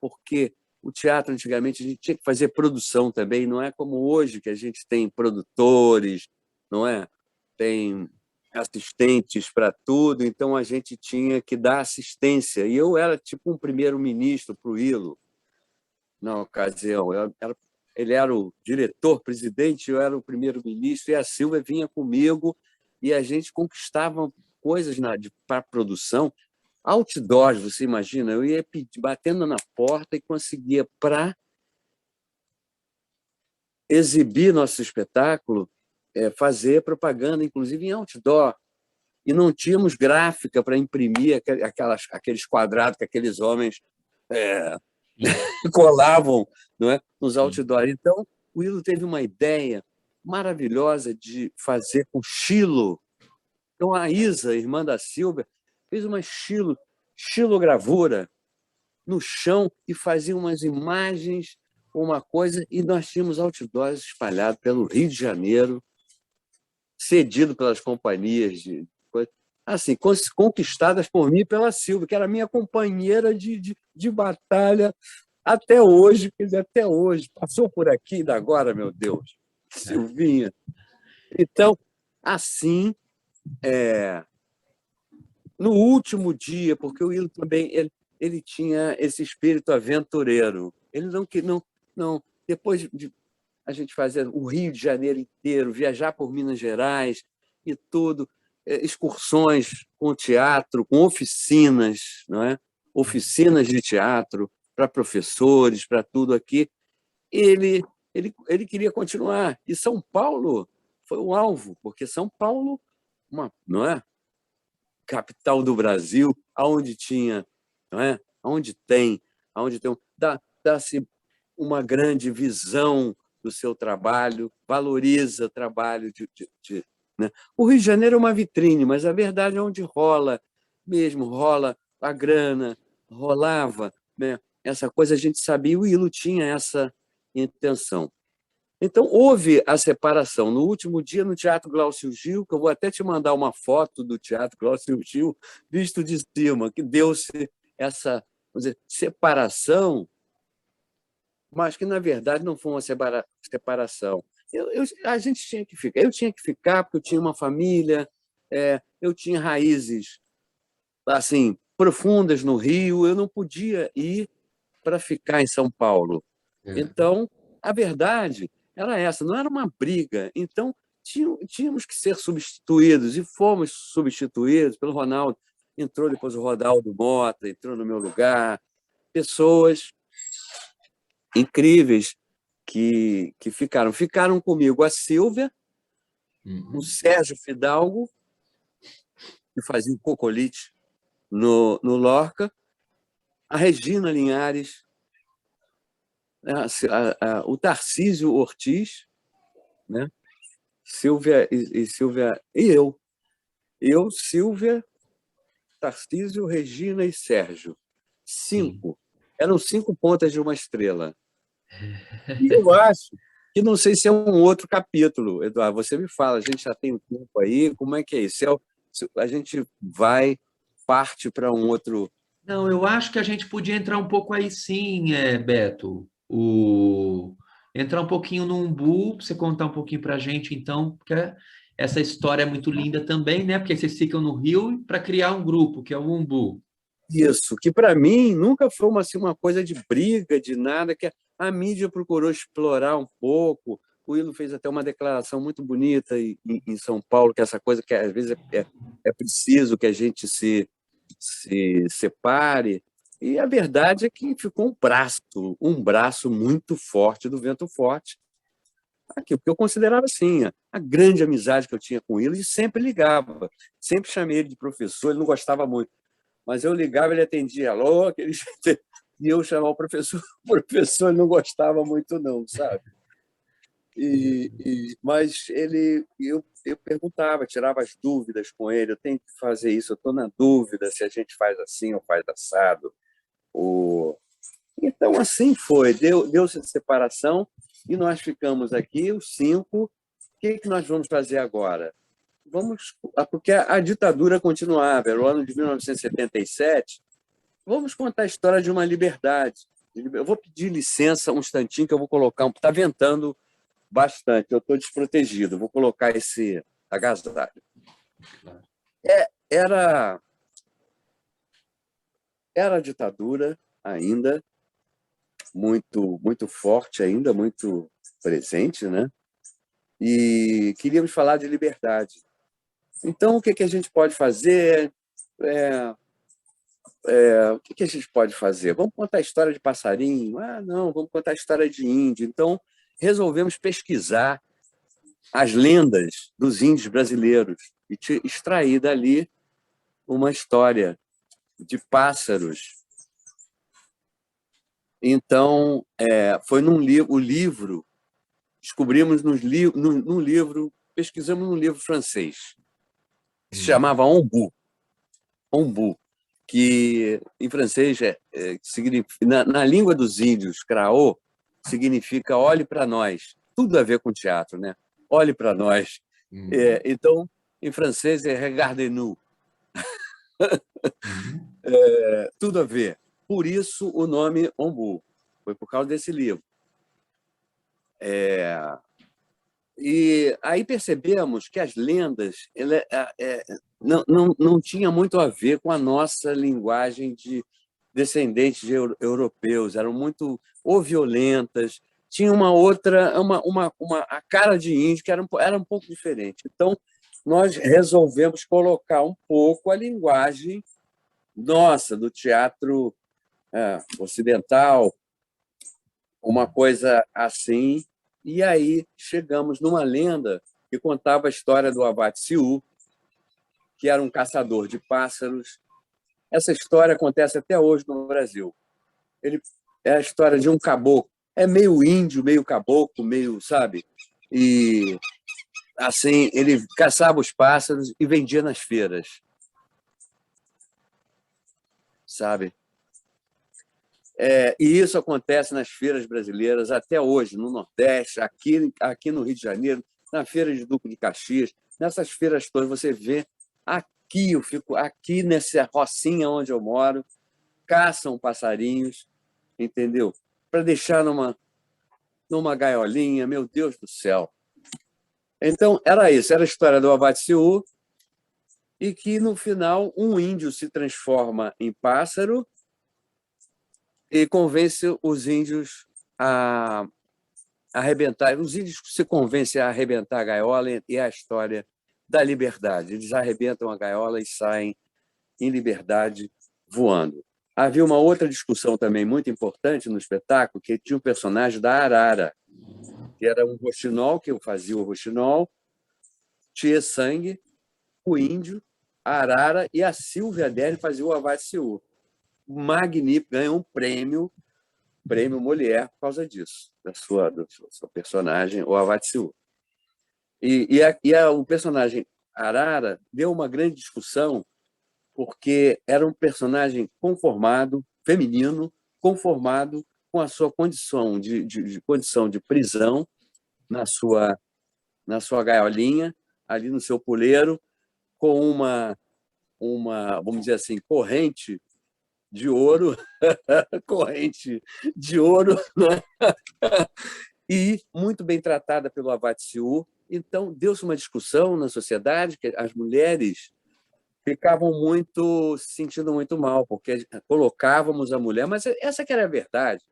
Speaker 2: porque o teatro, antigamente, a gente tinha que fazer produção também, não é como hoje, que a gente tem produtores, não é? Tem assistentes para tudo, então a gente tinha que dar assistência. E eu era tipo um primeiro-ministro para o Ilo, na ocasião. Ele era o diretor-presidente, eu era o primeiro-ministro, e a Silvia vinha comigo, e a gente conquistava coisas para a produção. Outdoors, você imagina, eu ia batendo na porta e conseguia, para exibir nosso espetáculo, fazer propaganda, inclusive em outdoor. E não tínhamos gráfica para imprimir aqueles quadrados que aqueles homens colavam, não é, nos outdoors. Então, o Ilo teve uma ideia maravilhosa de fazer com xilo. Então, a Isa, irmã da Silvia, fez uma xilogravura no chão e fazia umas imagens, uma coisa, e nós tínhamos outdoors espalhados pelo Rio de Janeiro, cedido pelas companhias assim, conquistadas por mim e pela Silvia, que era minha companheira de batalha até hoje, quer dizer, até hoje. Passou por aqui ainda agora, meu Deus, Silvinha. Então, assim, no último dia, porque o Will também ele tinha esse espírito aventureiro. Ele não depois de a gente fazer o Rio de Janeiro inteiro, viajar por Minas Gerais e tudo, excursões com teatro, com oficinas, não é? Oficinas de teatro para professores, para tudo aqui. Ele queria continuar. E São Paulo foi o alvo, porque São Paulo, não é? Capital do Brasil, aonde tinha, não é? Aonde tem dá-se uma grande visão do seu trabalho, valoriza o trabalho né? O Rio de Janeiro é uma vitrine, mas a verdade é onde rola mesmo, rola a grana, rolava, né? Essa coisa a gente sabia, o Ilo tinha essa intenção. Então, houve a separação. No último dia, no Teatro Glaucio Gil, que eu vou até te mandar uma foto do Teatro Glaucio Gil, visto de cima, que deu-se essa, vamos dizer, separação, mas que, na verdade, não foi uma separação. A gente tinha que ficar. Eu tinha que ficar porque eu tinha uma família, eu tinha raízes assim profundas no Rio, eu não podia ir para ficar em São Paulo. Então, a verdade era essa, não era uma briga. Então, tínhamos que ser substituídos, e fomos substituídos pelo Ronaldo. Entrou depois o Rodaldo Mota, entrou no meu lugar. Pessoas incríveis que ficaram. Ficaram comigo a Silvia, o Sérgio Fidalgo, que fazia o Cocolite no Lorca, a Regina Linhares, o Tarcísio Ortiz, né? Silvia e Silvia e eu. Eu, Silvia, Tarcísio, Regina e Sérgio. 5. Eram 5 pontas de uma estrela. E eu acho que não sei se é um outro capítulo, Eduardo. Você me fala, a gente já tem um tempo aí, como é que é isso? A gente vai, parte para um outro.
Speaker 1: Não, eu acho que a gente podia entrar um pouco aí sim, Beto. Entrar um pouquinho no Umbu, pra você contar um pouquinho para a gente, então, porque essa história é muito linda também, né? Porque vocês ficam no Rio para criar um grupo, que é o Umbu.
Speaker 2: Isso, que para mim nunca foi assim, uma coisa de briga, de nada, que a mídia procurou explorar um pouco. O Ilo fez até uma declaração muito bonita em São Paulo, que essa coisa que às vezes é preciso que a gente se separe. E a verdade é que ficou um braço muito forte do Vento Forte aqui, porque eu considerava assim, a grande amizade que eu tinha com ele, e sempre ligava, sempre chamei ele de professor, ele não gostava muito, mas eu ligava, ele atendia, alô, aquele e eu chamava o professor, o professor ele não gostava muito não, sabe? Mas eu perguntava, tirava as dúvidas com ele, eu tenho que fazer isso, eu estou na dúvida se a gente faz assim ou faz assado. Então, assim foi, deu-se a separação e nós ficamos aqui, os 5. O que nós vamos fazer agora? Porque a ditadura continuava, era o ano de 1977, vamos contar a história de uma liberdade. Eu vou pedir licença um instantinho que eu vou colocar está ventando bastante, eu estou desprotegido, vou colocar esse agasalho. Era a ditadura ainda, muito forte ainda, muito presente, né? E queríamos falar de liberdade. Então, o que a gente pode fazer? O que a gente pode fazer? Vamos contar a história de passarinho? Não, vamos contar a história de índio. Então, resolvemos pesquisar as lendas dos índios brasileiros e extrair dali uma história de pássaros. Então, foi o livro, descobrimos num livro, pesquisamos num livro francês, que se chamava Ombu. Ombu, que em francês significa, na língua dos índios, Craô, significa olhe para nós. Tudo a ver com teatro, né? Olhe para nós. Então, em francês é regardez-nous. Tudo a ver. Por isso o nome Ombu. Foi por causa desse livro. E aí percebemos que as lendas não tinha muito a ver com a nossa linguagem de descendentes de europeus, eram muito ou violentas, tinha uma outra, a cara de índio que era um pouco diferente. Então, nós resolvemos colocar um pouco a linguagem nossa, do teatro ocidental, uma coisa assim. E aí chegamos numa lenda que contava a história do Abate Siú, que era um caçador de pássaros. Essa história acontece até hoje no Brasil. Ele é a história de um caboclo. É meio índio, meio caboclo, meio, sabe? E assim, ele caçava os pássaros e vendia nas feiras, sabe? E isso acontece nas feiras brasileiras até hoje, no Nordeste, aqui no Rio de Janeiro, na Feira de Duque de Caxias, nessas feiras todas você vê. Aqui eu fico, aqui nessa rocinha onde eu moro, caçam passarinhos, entendeu? Para deixar numa gaiolinha, meu Deus do céu. Então, era isso, era a história do Avatsiu, e que, no final, um índio se transforma em pássaro e convence os índios a arrebentar. Os índios se convencem a arrebentar a gaiola, e é a história da liberdade. Eles arrebentam a gaiola e saem em liberdade voando. Havia uma outra discussão também muito importante no espetáculo, que tinha o personagem da arara, que era um roxinol, que eu fazia o roxinol, Tia Sangue, o índio, a arara, e a Silvia Adele fazia o Avatsiu. Magnífico, ganhou um prêmio Mulher por causa disso, do seu personagem, o Avatsiu. O personagem Arara deu uma grande discussão, porque era um personagem conformado, feminino, conformado com a sua condição condição de prisão na sua gaiolinha, ali no seu puleiro, com vamos dizer assim, corrente de ouro, corrente de ouro, né? E muito bem tratada pelo Avatsiu. Então, deu-se uma discussão na sociedade que as mulheres ficavam se sentindo muito mal, porque colocávamos a mulher, mas essa que era a verdade.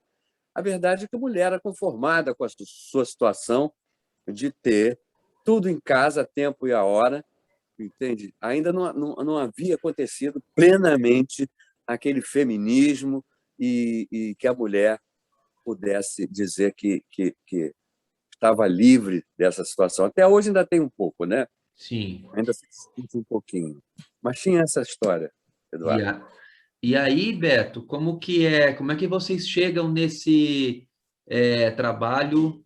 Speaker 2: A verdade é que a mulher era conformada com a sua situação de ter tudo em casa, a tempo e a hora, entende? Ainda não havia acontecido plenamente aquele feminismo e que a mulher pudesse dizer que estava livre dessa situação. Até hoje ainda tem um pouco, né?
Speaker 1: Sim.
Speaker 2: Ainda se sente um pouquinho. Mas tinha essa história,
Speaker 1: E,
Speaker 2: Eduardo.
Speaker 1: a, e aí, Beto, como é que vocês chegam nesse trabalho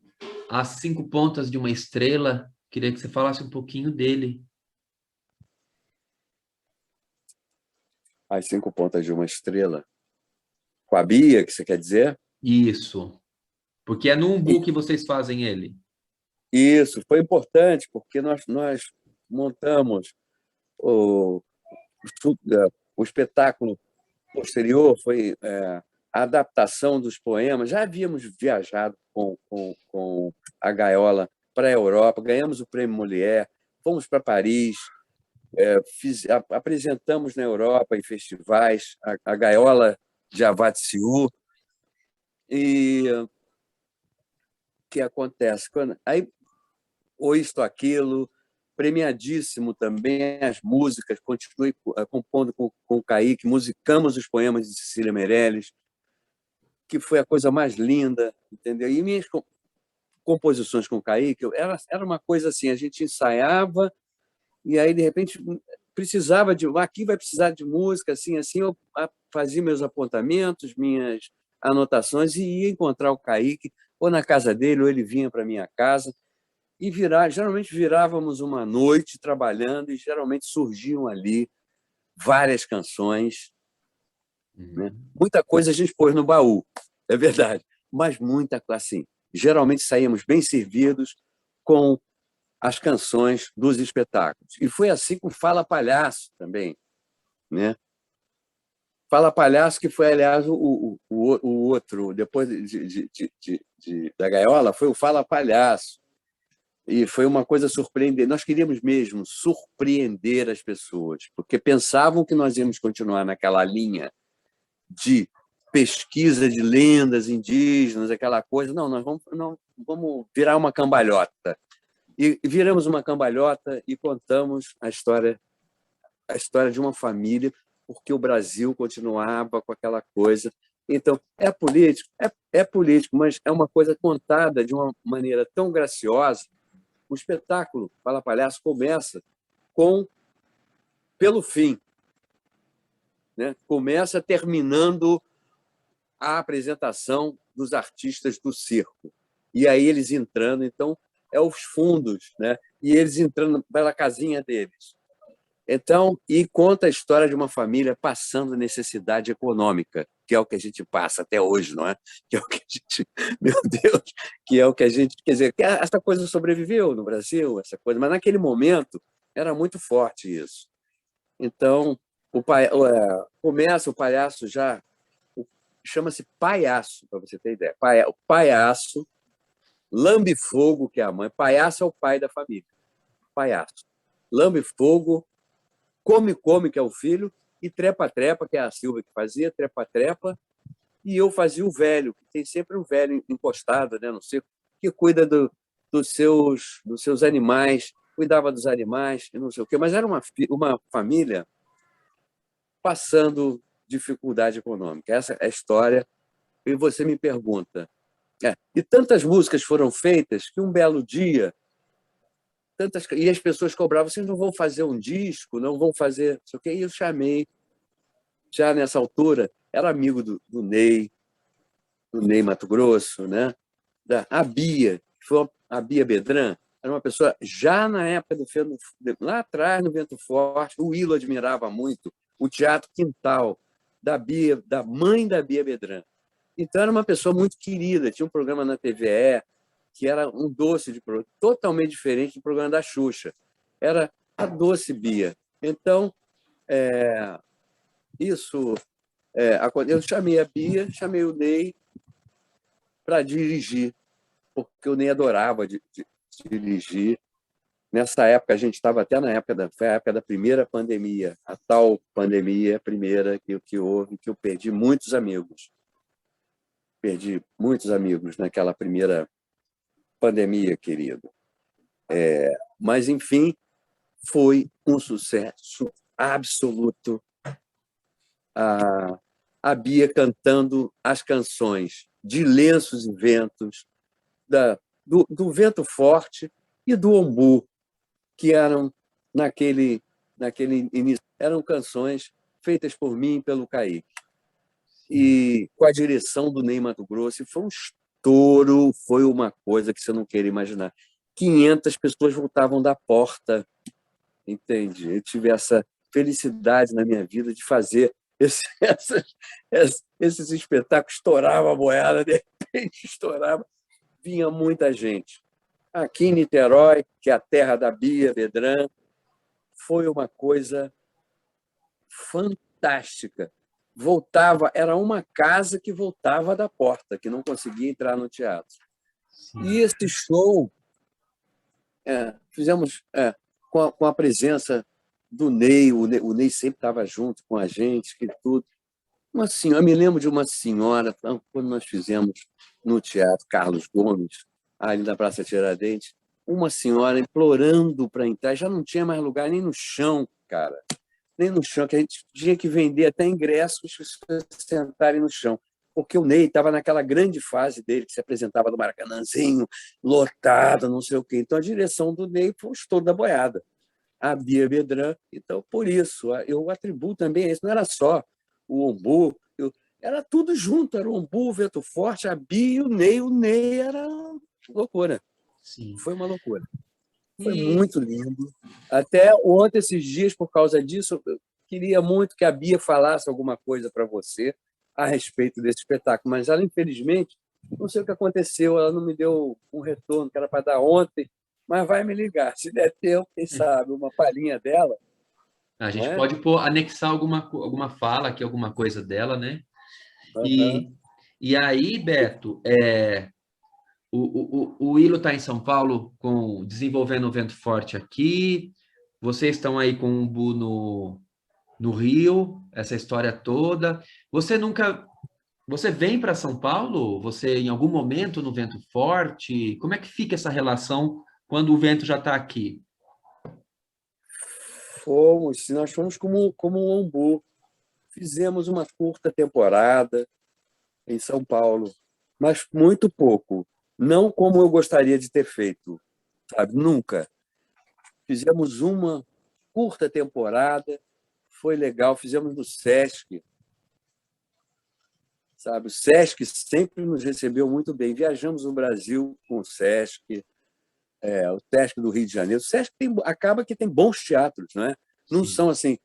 Speaker 1: As Cinco Pontas de uma Estrela? Queria que você falasse um pouquinho dele.
Speaker 2: As Cinco Pontas de uma Estrela. Com a Bia, que você quer dizer?
Speaker 1: Isso. Porque é no Umbu que vocês fazem ele.
Speaker 2: Isso, foi importante, porque nós montamos o, o espetáculo posterior, foi a adaptação dos poemas. Já havíamos viajado com a Gaiola para a Europa, ganhamos o Prêmio Molière, fomos para Paris, apresentamos na Europa em festivais a Gaiola de Avatsiu. E o que acontece? Aí, ou isto, aquilo, premiadíssimo também as músicas, continuei compondo com o Kaique, musicamos os poemas de Cecília Meirelles, que foi a coisa mais linda, entendeu? E minhas composições com o Kaique, era uma coisa assim, a gente ensaiava e aí, de repente, precisava aqui vai precisar de música, assim, eu fazia meus apontamentos, minhas anotações e ia encontrar o Kaique, ou na casa dele, ou ele vinha para minha casa, e geralmente virávamos uma noite trabalhando e geralmente surgiam ali várias canções, né? Muita coisa a gente pôs no baú, é verdade, mas muita, assim, geralmente saíamos bem servidos com as canções dos espetáculos. E foi assim com Fala Palhaço também, né? Fala Palhaço, que foi, aliás, o outro, depois da Gaiola, foi o Fala Palhaço. E foi uma coisa surpreendente. Nós queríamos mesmo surpreender as pessoas, porque pensavam que nós íamos continuar naquela linha de pesquisa de lendas indígenas, aquela coisa. Não, nós vamos virar uma cambalhota. E viramos uma cambalhota e contamos a história de uma família, porque o Brasil continuava com aquela coisa. Então, é político, mas é uma coisa contada de uma maneira tão graciosa. O espetáculo Fala Palhaço começa pelo fim, né? Começa terminando a apresentação dos artistas do circo. E aí eles entrando. Então, é os fundos, né? E eles entrando pela casinha deles. Então, e conta a história de uma família passando necessidade econômica, que é o que a gente passa até hoje, não é? Que é o que a gente, meu Deus, que é o que a gente, quer dizer, que essa coisa sobreviveu no Brasil, essa coisa, mas naquele momento era muito forte isso. Então, começa o palhaço já, chama-se Palhaço, para você ter ideia. O palhaço, Lambe Fogo, que é a mãe, palhaço é o pai da família, palhaço. Lambe Fogo, Come Come, que é o filho, e Trepa Trepa, que é a Silvia que fazia, Trepa Trepa, e eu fazia o velho, que tem sempre um velho encostado, né, no circo, que cuida dos seus animais, cuidava dos animais, e não sei o quê, mas era uma família passando dificuldade econômica. Essa é a história. E você me pergunta. E tantas músicas foram feitas que um belo dia, e as pessoas cobravam, vocês não vão fazer um disco, não vão fazer, não sei o quê. E eu chamei, já nessa altura, era amigo do Ney Mato Grosso, né? A Bia, a Bia Bedran, era uma pessoa, já na época lá atrás, no Vento Forte, o Willo admirava muito o Teatro Quintal, da mãe da Bia Bedran. Então, era uma pessoa muito querida, tinha um programa na TVE, que era um doce de programa, totalmente diferente do programa da Xuxa. Era a doce Bia. Então, isso... eu chamei a Bia, chamei o Ney para dirigir, porque o Ney adorava dirigir. Nessa época, a gente estava até foi a época da primeira pandemia, a tal pandemia primeira que houve, que eu perdi muitos amigos. Perdi muitos amigos naquela primeira pandemia, querido. Mas, enfim, foi um sucesso absoluto. A Bia cantando as canções de Lenços e Ventos, do Vento Forte e do Ombu, que eram, naquele início, eram canções feitas por mim e pelo Kaique. E com a direção do Ney Mato Grosso, e foi um estouro, foi uma coisa que você não quer imaginar. 500 pessoas voltavam da porta, entende? Eu tive essa felicidade na minha vida de fazer esses espetáculos. Estourava a boiada, de repente estourava, vinha muita gente. Aqui em Niterói, que é a terra da Bia Bedran, foi uma coisa fantástica. Era uma casa que voltava da porta, que não conseguia entrar no teatro. Sim. E esse show fizemos com a presença do Ney. O Ney sempre estava junto com a gente, que tudo. Eu me lembro de uma senhora, quando nós fizemos no Teatro Carlos Gomes, ali na Praça Tiradentes, uma senhora implorando para entrar, já não tinha mais lugar nem no chão, cara, nem no chão, que a gente tinha que vender até ingressos para as pessoas sentarem no chão, porque o Ney estava naquela grande fase dele, que se apresentava no Maracanãzinho, lotado, não sei o quê. Então, a direção do Ney foi o estouro da boiada. A Bia Bedran, então, por isso, eu atribuo também a isso, não era só o Ombu, era tudo junto, era o Ombu, o Vento Forte, a Bia e o Ney. O Ney era loucura. Sim. Foi uma loucura. Foi muito lindo. Até ontem, esses dias, por causa disso, eu queria muito que a Bia falasse alguma coisa para você a respeito desse espetáculo, mas ela, infelizmente, não sei o que aconteceu, ela não me deu um retorno que era para dar ontem, mas vai me ligar. Se der tempo, quem sabe, uma palhinha dela.
Speaker 1: A gente pode anexar alguma fala aqui, alguma coisa dela, né?
Speaker 2: Uhum.
Speaker 1: E aí, Beto, o Ilo está em São Paulo desenvolvendo o Vento Forte aqui, vocês estão aí com o Bu no Rio, essa história toda. Você vem para São Paulo? Você, em algum momento, no Vento Forte? Como é que fica essa relação quando o vento já está aqui?
Speaker 2: Nós fomos como um Ombu. Fizemos uma curta temporada em São Paulo, mas muito pouco. Não como eu gostaria de ter feito, sabe? Nunca. Fizemos uma curta temporada, foi legal, fizemos no Sesc, sabe? O Sesc sempre nos recebeu muito bem. Viajamos no Brasil com o Sesc, o Sesc do Rio de Janeiro. O Sesc acaba que tem bons teatros, não é? Não
Speaker 1: Sim.
Speaker 2: são assim,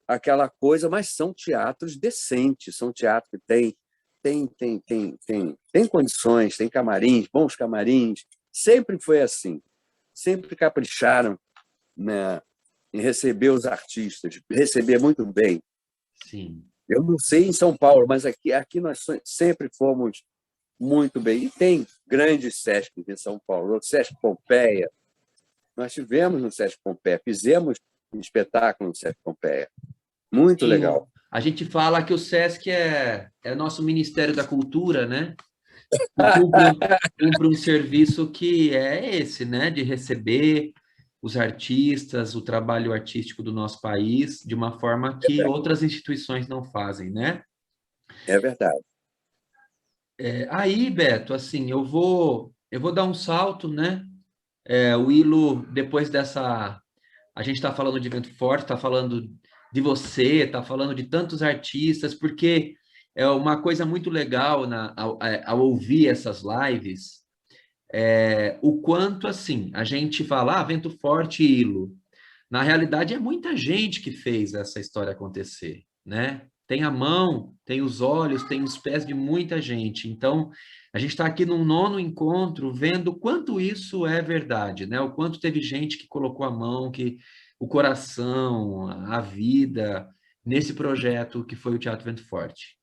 Speaker 2: aquela coisa, mas são teatros decentes, são teatros que têm condições, tem camarins, bons camarins. Sempre foi assim. Sempre capricharam, né, em receber os artistas, receber muito bem.
Speaker 1: Sim.
Speaker 2: Eu não sei em São Paulo, mas aqui nós sempre fomos muito bem. E tem grandes Sescs em São Paulo. O Sesc Pompeia, nós tivemos no Sesc Pompeia, fizemos um espetáculo no Sesc Pompeia. Muito
Speaker 1: Sim,
Speaker 2: legal.
Speaker 1: a gente fala que o SESC é nosso Ministério da Cultura, né? E cumpre um serviço que é esse, né? De receber os artistas, o trabalho artístico do nosso país, de uma forma que outras instituições não fazem, né?
Speaker 2: É verdade.
Speaker 1: Aí, Beto, assim, eu vou dar um salto, né? O Ilo, depois dessa. A gente está falando de Vento Forte, está falando de você, está falando de tantos artistas, porque é uma coisa muito legal ao ouvir essas lives, o quanto, assim, a gente fala, Vento Forte e Ilo. Na realidade, é muita gente que fez essa história acontecer, né? Tem a mão, tem os olhos, tem os pés de muita gente. Então, a gente está aqui num nono encontro vendo o quanto isso é verdade, né? O quanto teve gente que colocou a mão, que o coração, a vida nesse projeto que foi o Teatro Vento Forte.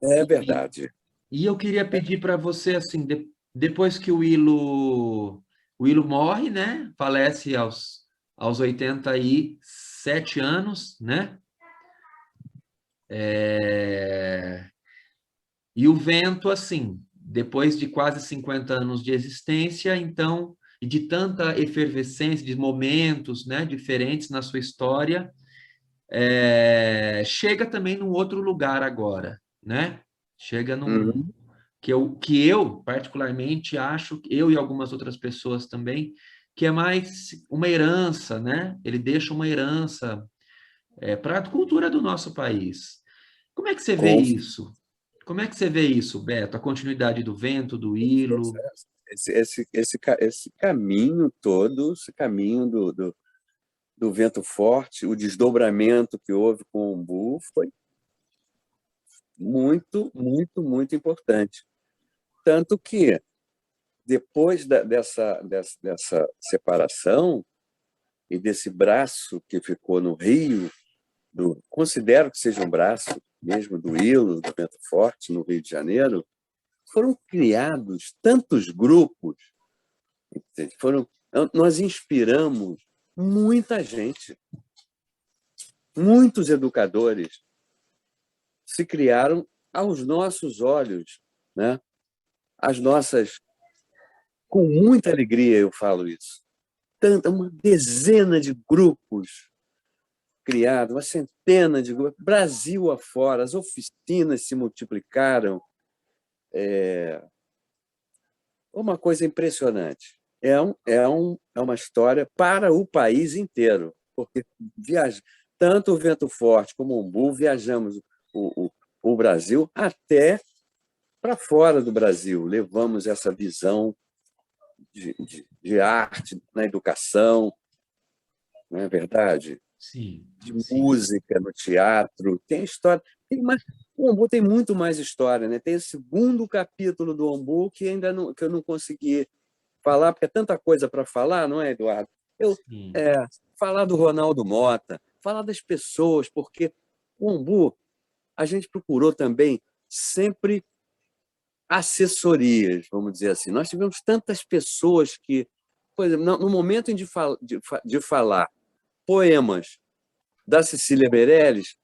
Speaker 2: É
Speaker 1: E,
Speaker 2: verdade.
Speaker 1: e eu queria pedir para você, assim, depois que o Ilo morre, né? Falece aos 87 anos, né? E o Vento, assim, depois de quase 50 anos de existência, então, e de tanta efervescência, de momentos, né, diferentes na sua história, chega também num outro lugar agora, né? Chega num,
Speaker 2: Uhum.
Speaker 1: que eu particularmente acho, eu e algumas outras pessoas também, que é mais uma herança, né? Ele deixa uma herança para a cultura do nosso país. Como é que você vê
Speaker 2: Com
Speaker 1: isso? Como é que você vê isso, Beto? A continuidade do Vento, do Ilo?
Speaker 2: esse caminho todo, esse caminho do Vento Forte, o desdobramento que houve com o Umbu foi muito, muito, muito importante. Tanto que, depois dessa separação e desse braço que ficou no Rio, considero que seja um braço mesmo do Ilo, do Vento Forte, no Rio de Janeiro, foram criados tantos grupos, nós inspiramos muita gente, muitos educadores se criaram aos nossos olhos, né? As nossas, com muita alegria eu falo isso, uma dezena de grupos criados, uma centena de grupos, Brasil afora, as oficinas se multiplicaram, uma coisa impressionante. É uma história para o país inteiro, porque tanto o Vento Forte como o Umbu viajamos o, o, o Brasil até para fora do Brasil. Levamos essa visão de arte na educação, não é verdade?
Speaker 1: Sim,
Speaker 2: De
Speaker 1: sim.
Speaker 2: música no teatro. Tem história. O Umbu tem muito mais história, né? Tem o segundo capítulo do Umbu que eu não consegui falar, porque é tanta coisa para falar, não é, Eduardo? Eu,
Speaker 1: Sim.
Speaker 2: é, Falar do Ronaldo Mota, falar das pessoas, porque o Umbu, a gente procurou também sempre assessorias, vamos dizer assim. Nós tivemos tantas pessoas que, por exemplo, no momento de falar poemas da Cecília Meirelles,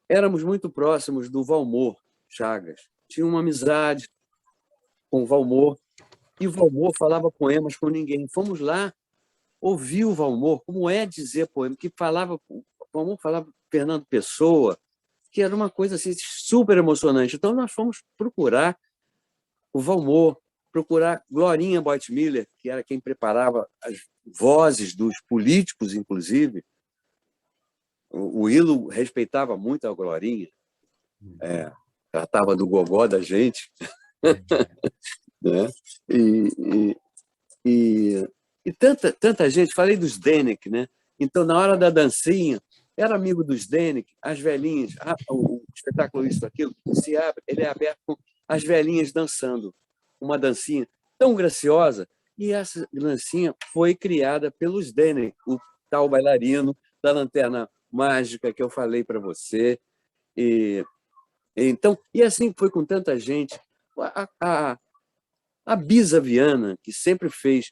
Speaker 2: éramos muito próximos do Valmor Chagas. Tinha uma amizade com o Valmor, e o Valmor falava poemas com ninguém. Fomos lá ouvir o Valmor, como é dizer poema, o Valmor falava Fernando Pessoa, que era uma coisa assim, super emocionante. Então, nós fomos procurar o Valmor, procurar Glorinha Boitmiller, que era quem preparava as vozes dos políticos, inclusive. O Ilo respeitava muito a Glorinha, tratava do gogó da gente. né? E, e, e tanta gente, falei dos Zdenek, né? Então, na hora da dancinha, era amigo dos Zdenek, as velhinhas, o espetáculo Isso, Aquilo, se abre, ele é aberto com as velhinhas dançando, uma dancinha tão graciosa, e essa dancinha foi criada pelos Zdenek, o tal bailarino da Lanterna Mágica que eu falei para você. E, então, e assim foi com tanta gente. A Bisa Viana, que sempre fez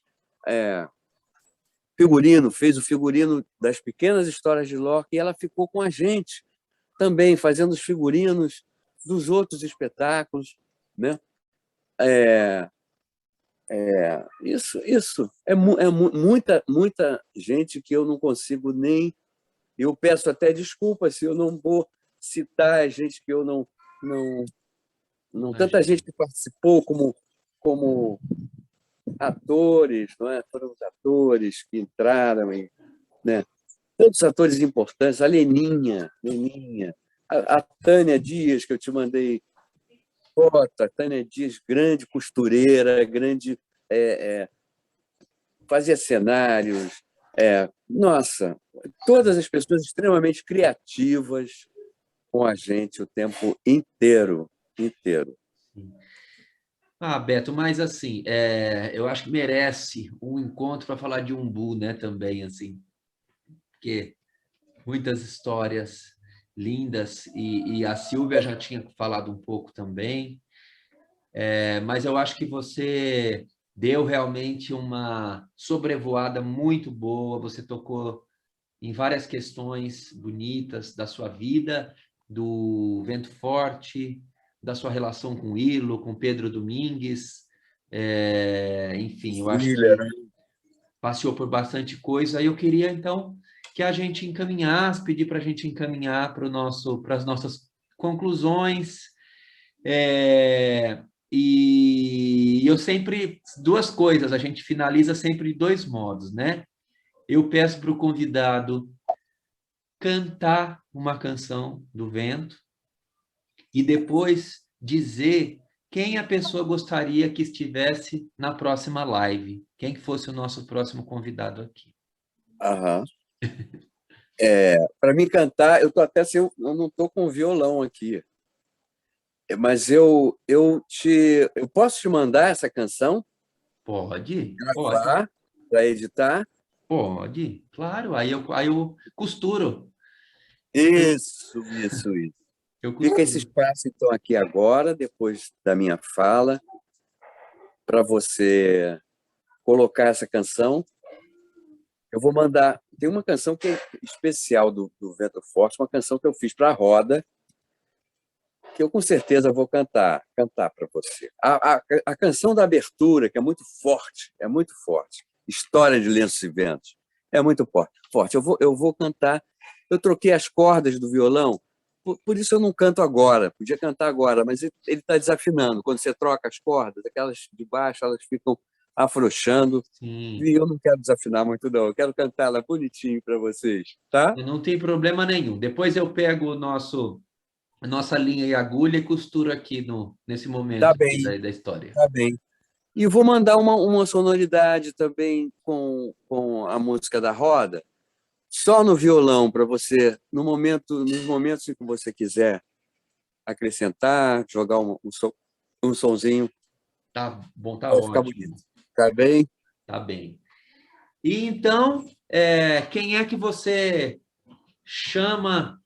Speaker 2: figurino, fez o figurino das Pequenas Histórias de Lorca, e ela ficou com a gente também, fazendo os figurinos dos outros espetáculos, né? Isso muita gente que eu não consigo nem. Eu peço até desculpas se eu não vou citar gente que eu não tanta gente que participou como atores, não é? Foram os atores que entraram, né? Tantos atores importantes, a Leninha, a Tânia Dias, que eu te mandei foto, a Tânia Dias, grande costureira, grande fazia cenários, nossa, todas as pessoas extremamente criativas com a gente o tempo inteiro, inteiro.
Speaker 1: Ah, Beto, mas assim, eu acho que merece um encontro para falar de umbu, né, também, assim, porque muitas histórias lindas, e a Silvia já tinha falado um pouco também, mas eu acho que você deu realmente uma sobrevoada muito boa, você tocou em várias questões bonitas da sua vida, do Vento Forte, da sua relação com o Ilo, com Pedro Domingues, enfim, eu acho que passeou por bastante coisa. E eu queria, então, que a gente encaminhasse, pedir para a gente encaminhar para as nossas conclusões. E eu sempre, duas coisas, a gente finaliza sempre de dois modos, né? Eu peço para o convidado cantar uma canção do Vento e depois dizer quem a pessoa gostaria que estivesse na próxima live, quem que fosse o nosso próximo convidado aqui.
Speaker 2: Aham. Para mim cantar, eu tô até sem, eu não estou com violão aqui, mas eu posso te mandar essa canção,
Speaker 1: Pode,
Speaker 2: gravar para editar.
Speaker 1: pode, claro. Aí eu costuro.
Speaker 2: Isso.
Speaker 1: Eu
Speaker 2: Fica esse
Speaker 1: costuro.
Speaker 2: espaço então aqui agora, depois da minha fala, para você colocar essa canção. Eu vou mandar. Tem uma canção que é especial do Vento Forte, uma canção que eu fiz para a roda, que eu com certeza vou cantar para você. A canção da abertura, que é muito forte. História de Lenços e Ventos, é muito forte. Eu vou cantar. Eu troquei as cordas do violão, por isso eu não canto agora. Podia cantar agora, mas ele está desafinando. Quando você troca as cordas, aquelas de baixo, elas ficam afrouxando.
Speaker 1: Sim.
Speaker 2: E eu não quero desafinar muito, não. Eu quero cantar ela bonitinho para vocês, tá?
Speaker 1: Não tem problema nenhum. Depois eu pego a nossa linha e agulha e costuro aqui nesse
Speaker 2: Tá
Speaker 1: momento aqui
Speaker 2: bem,
Speaker 1: da história.
Speaker 2: tá bem. E vou mandar uma sonoridade também com a música da roda, só no violão, para você, nos momentos em que você quiser acrescentar, jogar um sonzinho,
Speaker 1: Tá bom, tá
Speaker 2: vai ficar bonito.
Speaker 1: ótimo.
Speaker 2: Tá bem?
Speaker 1: Tá bem. E então, quem é que você chama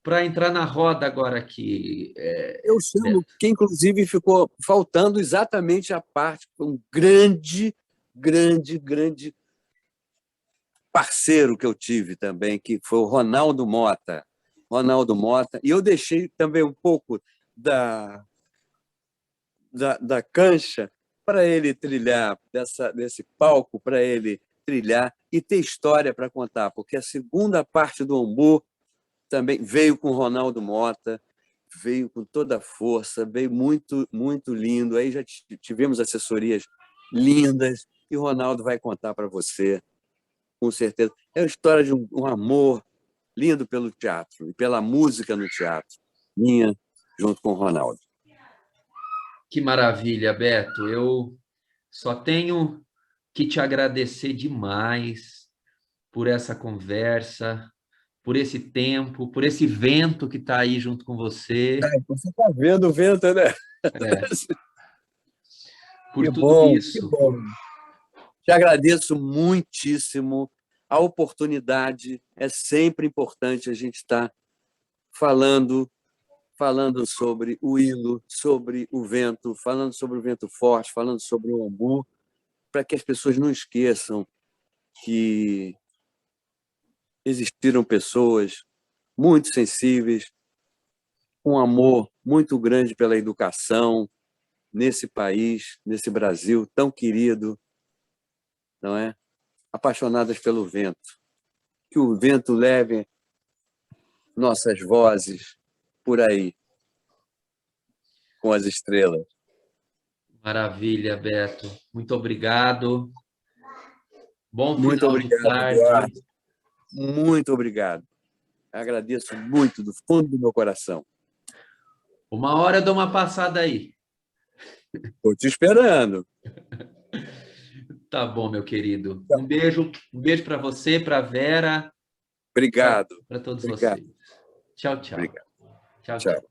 Speaker 1: para entrar na roda agora aqui,
Speaker 2: Eu chamo,
Speaker 1: Beto?
Speaker 2: que inclusive ficou faltando exatamente a parte, um grande parceiro que eu tive também, que foi o Ronaldo Mota. Ronaldo Mota. E eu deixei também um pouco da cancha para ele trilhar, desse palco para ele trilhar e ter história para contar, porque a segunda parte do Umbu também veio com o Ronaldo Mota, veio com toda a força, veio muito lindo. Aí já tivemos assessorias lindas e o Ronaldo vai contar para você, com certeza. É a história de um amor lindo pelo teatro e pela música no teatro, minha, junto com o Ronaldo.
Speaker 1: Que maravilha, Beto. Eu só tenho que te agradecer demais por essa conversa, por esse tempo, por esse vento que está aí junto com você.
Speaker 2: Você está vendo o vento, né?
Speaker 1: É, por
Speaker 2: Que
Speaker 1: tudo
Speaker 2: bom, que
Speaker 1: isso.
Speaker 2: bom. Te agradeço muitíssimo. A oportunidade é sempre importante a gente estar falando, falando sobre o hilo, sobre o vento, falando sobre o vento forte, falando sobre o ombu, para que as pessoas não esqueçam que existiram pessoas muito sensíveis, com um amor muito grande pela educação nesse país, nesse Brasil tão querido, não é? Apaixonadas pelo vento. Que o vento leve nossas vozes por aí, com as estrelas.
Speaker 1: Maravilha, Beto. Muito obrigado. Bom
Speaker 2: Muito
Speaker 1: final de
Speaker 2: obrigado,
Speaker 1: tarde.
Speaker 2: Eduardo. Muito obrigado. Agradeço muito do fundo do meu coração.
Speaker 1: Uma hora eu dou uma passada aí.
Speaker 2: Estou te esperando.
Speaker 1: Tá bom, meu querido. Um beijo para você, para Vera,
Speaker 2: Obrigado.
Speaker 1: para todos
Speaker 2: Obrigado.
Speaker 1: vocês. Tchau, tchau.
Speaker 2: Obrigado.
Speaker 1: Tchau,
Speaker 2: Tchau.
Speaker 1: tchau.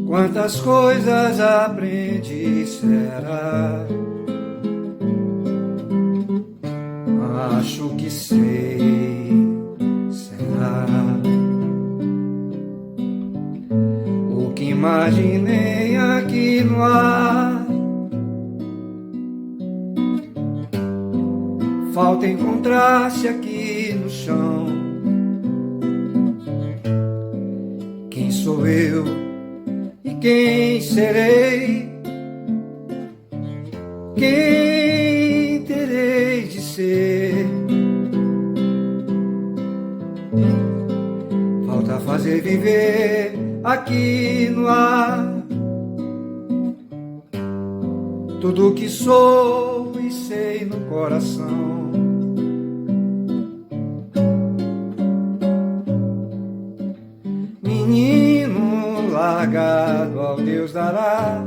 Speaker 3: Quantas coisas aprendi, será? Acho que sei, será? O que imaginei aqui no ar, falta encontrar-se aqui no chão. Quem sou eu? Quem serei? Quem terei de ser? Falta fazer viver aqui no ar tudo que sou e sei no coração. Menino largado ao Deus dará,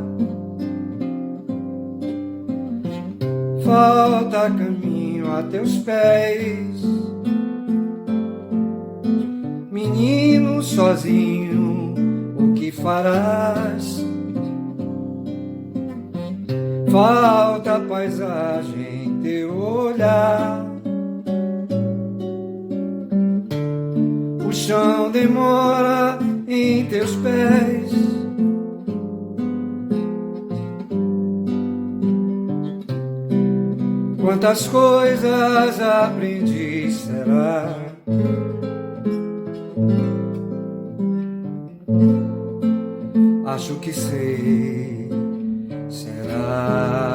Speaker 3: falta caminho a teus pés. Menino sozinho, o que farás? Falta paisagem, teu olhar. O chão demora em teus pés. Quantas coisas aprendi, será? Acho que sei, será?